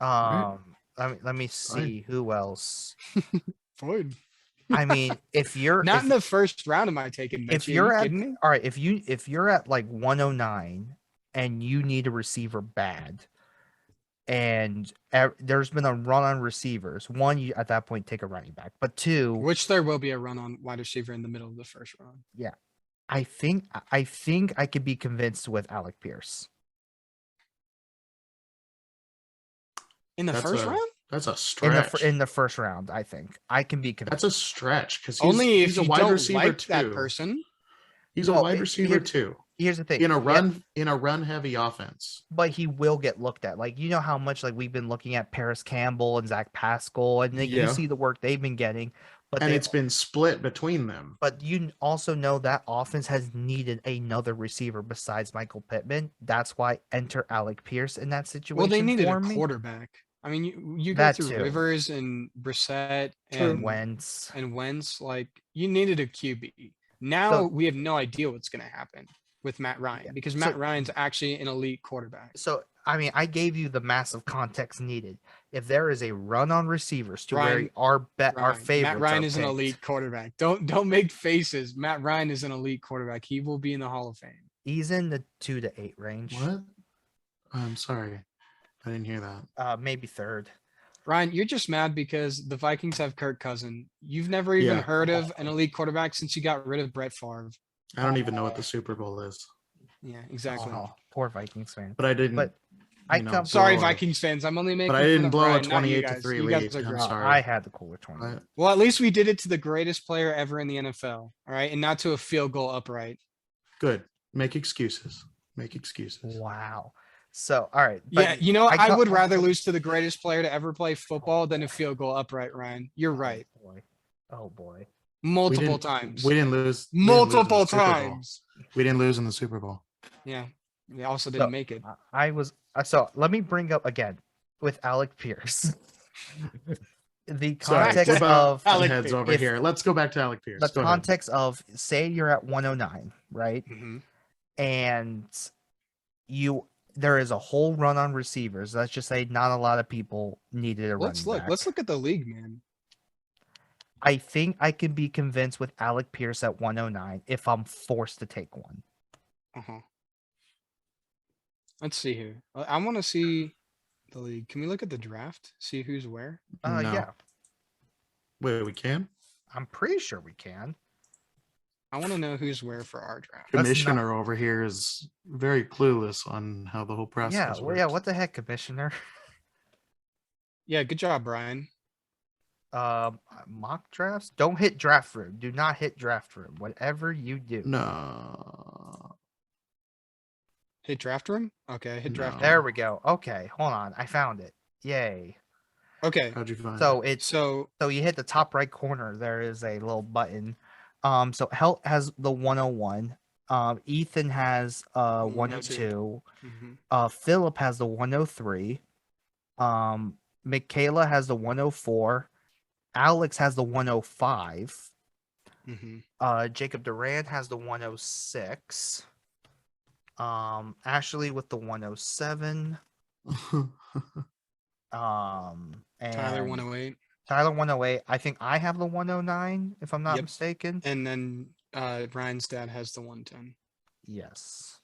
Let me see who else. Fine. I mean, if you're not in the first round, am I taking Menchie? If you're Are you at kidding me? all right, if you're at like 109 and you need a receiver bad, and there's been a run on receivers, one, you at that point take a running back, but 2, which there will be a run on wide receiver in the middle of the first round. Yeah, I think I could be convinced with Alec Pierce in the first round. That's a stretch. In the first round, I think I can be convinced. That's a stretch because only if he's a you wide don't receiver like too. that person. He's a wide receiver too. Here's the thing: in a run heavy offense, but he will get looked at. Like, you know how much like we've been looking at Paris Campbell and Zach Pascal, and you see the work they've been getting. But it's been split between them. But you also know that offense has needed another receiver besides Michael Pittman. That's why enter Alec Pierce in that situation. Well, they needed a quarterback. I mean, you go through Rivers and Brissett and Wentz. Like, you needed a QB. Now we have no idea what's going to happen with Matt Ryan because Matt Ryan's actually an elite quarterback. So, I mean, I gave you the massive context needed. If there is a run on receivers to Ryan, where our favorites Matt Ryan is picked. an elite quarterback. Don't make faces. Matt Ryan is an elite quarterback. He will be in the Hall of Fame. He's in the 2 to 8 range. What? I'm sorry. I didn't hear that. Maybe 3rd. Ryan, you're just mad because the Vikings have Kirk Cousins. You've never even heard of an elite quarterback since you got rid of Brett Favre. I don't even know what the Super Bowl is. Yeah, exactly. Oh, poor Vikings fan. But I didn't. But sorry, Vikings fans. I'm only making. But I didn't blow a Ryan, 28-3 lead. I'm sorry. I had the cooler 20. Well, at least we did it to the greatest player ever in the NFL. All right, and not to a field goal upright. Good. Make excuses. Make excuses. Wow. So, all right. Yeah, you know, I would rather lose to the greatest player to ever play football than a field goal upright, Ryan. You're right. Oh, boy. Multiple times. We didn't lose. Multiple times. We didn't lose in the Super Bowl. Yeah. They also didn't make it. So let me bring up again with Alec Pierce. The context of Alec Pierce over here. Let's go back to Alec Pierce. The context of, say you're at 109, right? Mm-hmm. And there is a whole run on receivers. Let's just say not a lot of people needed a running back. Let's look at the league, man. I think I can be convinced with Alec Pierce at 109 if I'm forced to take one. Let's see here. I want to see the league. Can we look at the draft? See who's where? No. Yeah. Wait, we can? I'm pretty sure we can. I want to know who's where for our draft. Commissioner over here is very clueless on how the whole process works. Yeah, what the heck, Commissioner? Yeah, good job, Brian. Mock drafts? Don't hit draft room. Do not hit draft room. Whatever you do. No. Hit draft room? Okay, hit draft room. There we go. Okay, hold on. I found it. Yay. Okay. How'd you find it? So you hit the top right corner. There is a little button. So Helt has the 101. Ethan has 102. Mm-hmm. Philip has the 103. Michaela has the 104. Alex has the 105. Mm-hmm. Jacob Durant has the 106. Ashley with the 107. And Tyler 108. Tyler 108. I think I have the 109, if I'm not mistaken. And then Ryan's dad has the 110. Yes.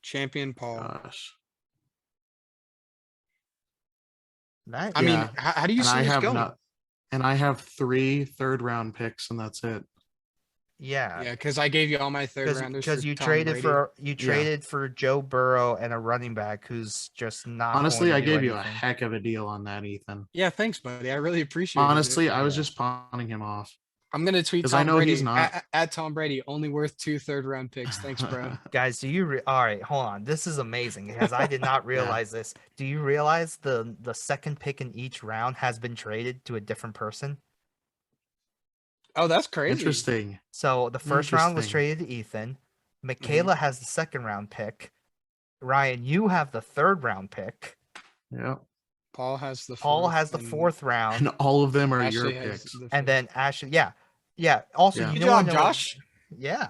Champion Paul. Gosh. I mean, how do you see this going? And I have 3 third-round picks, and that's it. Yeah. Yeah, because I gave you all my third rounders Because for you Tom traded Brady. traded for Joe Burrow and a running back who's just not Honestly, going I to do gave you a anything. heck of a deal on that, Ethan. Yeah, thanks, buddy. I really appreciate it. Honestly, I was Yeah. just pawning him off. I'm gonna tweet 'Cause I Tom know Brady he's not. at Tom Brady, only worth 2 third-round picks. Thanks, bro. Guys, do you all right, hold on. This is amazing because I did not realize this. Do you realize the second pick in each round has been traded to a different person? Oh, that's crazy. Interesting. So the first round was Interesting. traded to Ethan. Michaela has the second round pick. Ryan, you have the third round pick. Yeah. Paul has the Paul fourth, has the and fourth round. And all of them are your Ashley has picks. the And fifth. then Ashley, yeah. Also, Yeah. you Good know job, what? Josh. Yeah.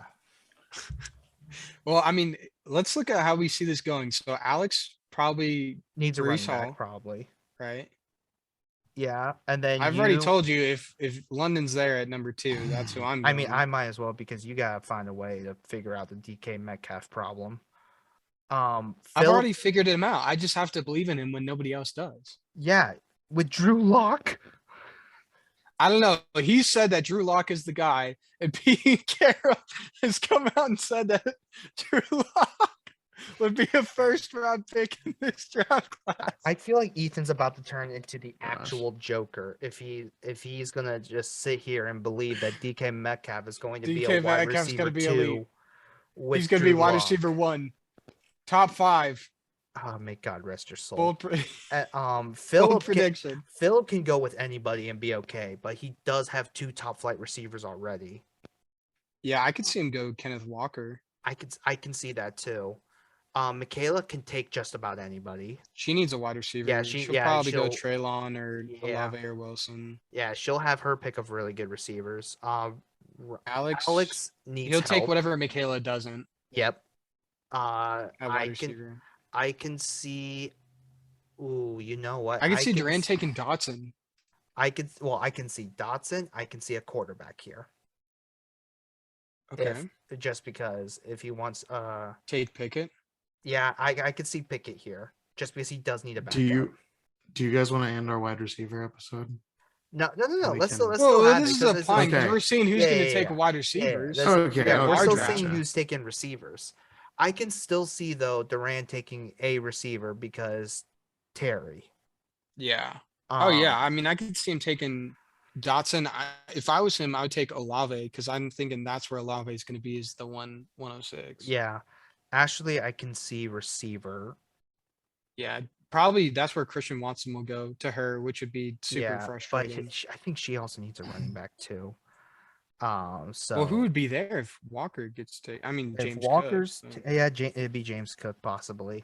Well, I mean, let's look at how we see this going. So Alex probably Needs a Brees running Hall, back, probably. right? Yeah. And then I've already told you if London's there at number 2, that's who I'm I going. mean, I might as well because you gotta find a way to figure out the DK Metcalf problem. I've Phil, already figured him out. I just have to believe in him when nobody else does. yeah, with Drew Locke. I don't know. He said that Drew Locke is the guy, and Pete Carroll has come out and said that Drew Locke would be a first-round pick in this draft class. I feel like Ethan's about to turn into the Gosh. actual Joker if he's gonna just sit here and believe that DK Metcalf is going to be DK a wide Metcalf's receiver gonna be 2. elite. With He's going to be Drew wide Lock. receiver 1, top 5. Oh, may God rest your soul. Bold, bold Philip prediction. Philip can go with anybody and be okay, but he does have 2 top flight receivers already. Yeah, I could see him go Kenneth Walker. I can see that too. Michaela can take just about anybody. She needs a wide receiver. Yeah, she'll probably go she'll- Treylon or Yeah. Olave or Wilson. Yeah, she'll have her pick of really good receivers. Alex needs he'll help. take whatever Michaela doesn't Yep. at wide receiver. I can see. Ooh, you know what? I can see Durant s- taking Dotson. I can see Dotson. I can see a quarterback here. Okay. Just because if he wants Take Pickett. yeah, I could see Pickett here. Just because he does need a backup. Do you guys want to end our wide receiver episode? No. We Let's can- still have this it, is 'cause applying because Okay. we're seeing who's going to Yeah, take yeah. wide receivers. that's- Okay, yeah, we're okay, still gotcha. seeing who's taking receivers. I can still see though Durant taking a receiver because Terry. Yeah. Oh yeah. Um, I mean, I could see him taking Dotson. If I was him, I would take Olave because I'm thinking that's where Olave is going to be is the 106. Yeah. Ashley, I can see receiver. Yeah. Probably that's where Christian Watson will go to her, which would be super Yeah, but frustrating. I think she also needs a running back too. So Well, who would be there if Walker gets taken? I mean, if James Walker's Cook, so- it'd be James Cook possibly.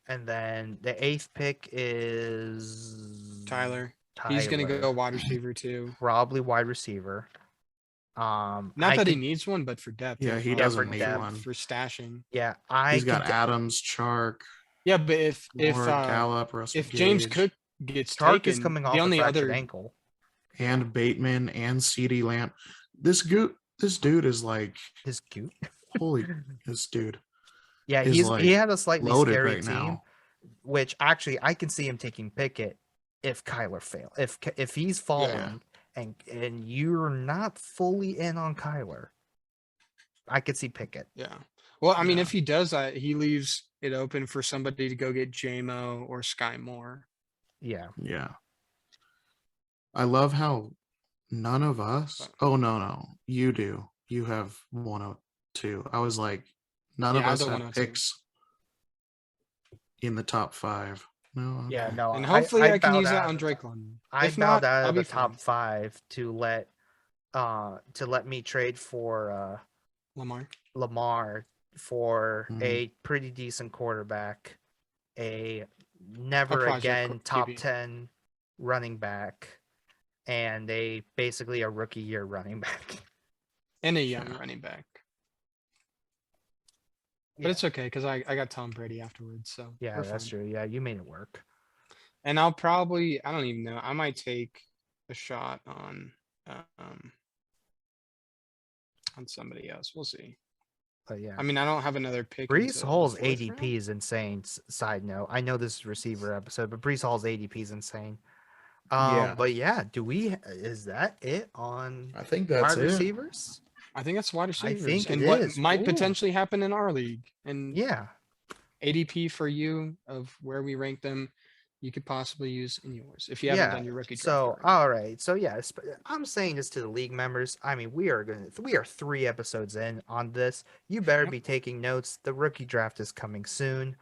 And then the 8th pick is Tyler. He's going to Tyler. go wide receiver too. Probably wide receiver. Not I that he can- needs one, but for depth. Yeah, as he well, doesn't for- need depth. one. for stashing. Yeah, He's got Adams, Chark, Yeah, but if Moore, Gallop, Russell if James Gage, Cook gets Chark taken, is coming off the a only fractured other ankle. and Bateman and CeeDee Lamb. This dude is like, His cute. holy, this dude Yeah, is, he like, had a slightly loaded scary right team, now. which actually I can see him taking Pickett if Kyler fail. If he's falling and you're not fully in on Kyler, I could see Pickett. Yeah. Well, I mean, Yeah. if he does that, he leaves it open for somebody to go get JMO or Skye Moore. Yeah. Yeah. I love how none of us. Oh, no. You do. You have 102. I was like, none of Yeah, I us have the have 102. picks in the top 5. No. Yeah, okay. no. And hopefully I can bowed use that out on of the Drake top- London. I If bowed not, out I'll of the be fine. top 5 to let me trade for Lamar for a pretty decent quarterback, a never project again top QB. 10 running back, and basically a rookie year running back. And a young Yeah. running back. But it's okay because I got Tom Brady afterwards. So Yeah, we're that's fine. true. Yeah, you made it work. And I'll probably, I don't even know. I might take a shot on somebody else. We'll see. But yeah. I mean, I don't have another pick. Brees until Hall's the fourth ADP round. is insane. Side note, I know this is receiver episode, but Brees Hall's ADP is insane. Yeah. But yeah, is that it on I think wide that's it. receivers? I think that's wide I receivers think and it what is. might Ooh. potentially happen in our league. And Yeah. ADP for you of where we rank them, you could possibly use in yours if you haven't done your rookie draft. So already. all right. So yes, I'm saying this to the league members. I mean, we are 3 episodes in on this. You better Yep. be taking notes. The rookie draft is coming soon.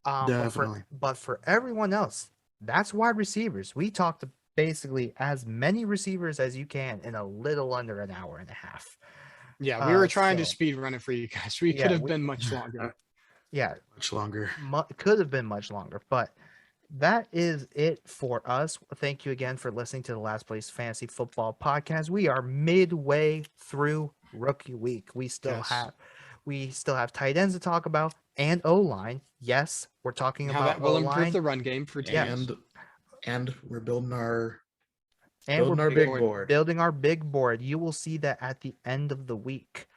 Definitely. But for everyone else, that's wide receivers. We talked basically as many receivers as you can in a little under an hour and a half. Yeah, we were trying to so- speed run it for you guys. We Yeah, could have we- been much longer. Yeah, Much longer. could have been much longer, but that is it for us. Thank you again for listening to the Last Place Fantasy Football Podcast. We are midway through rookie week. We still have tight ends to talk about and O line. Yes, we're talking How about that will O improve line, the run game for teams. And we're building our and building we're our big board. board. building our big board. You will see that at the end of the week.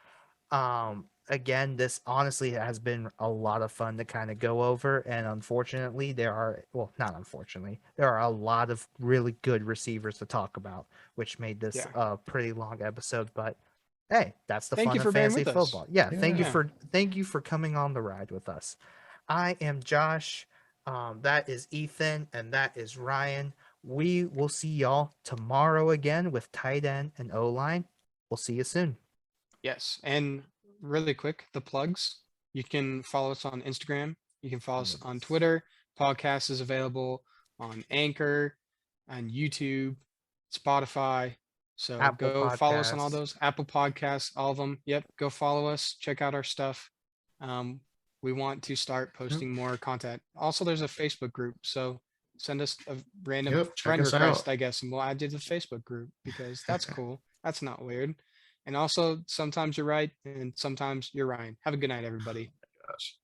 Again, this honestly has been a lot of fun to kind of go over, and unfortunately not unfortunately, there are a lot of really good receivers to talk about, which made this a pretty long episode, but hey, that's the Thank fun you of for being fantasy with us. football. Yeah, thank you Yeah. for coming on the ride with us. I am Josh, that is Ethan, and that is Ryan. We will see y'all tomorrow again with tight end and O-line. We'll see you soon. Yes. And really quick, the plugs. You can follow us on Instagram. You can follow us on Twitter. Podcast is available on Anchor and YouTube, Spotify. So Apple go follow us on all Podcasts. those. Apple Podcasts, all of them. Yep. Go follow us. Check out our stuff. We want to start posting more content. Also, there's a Facebook group. So send us a random Check friend us request, out. I guess, and we'll add you to the Facebook group because that's cool. That's not weird. And also, sometimes you're right, and sometimes you're Ryan. Have a good night, everybody. Gosh.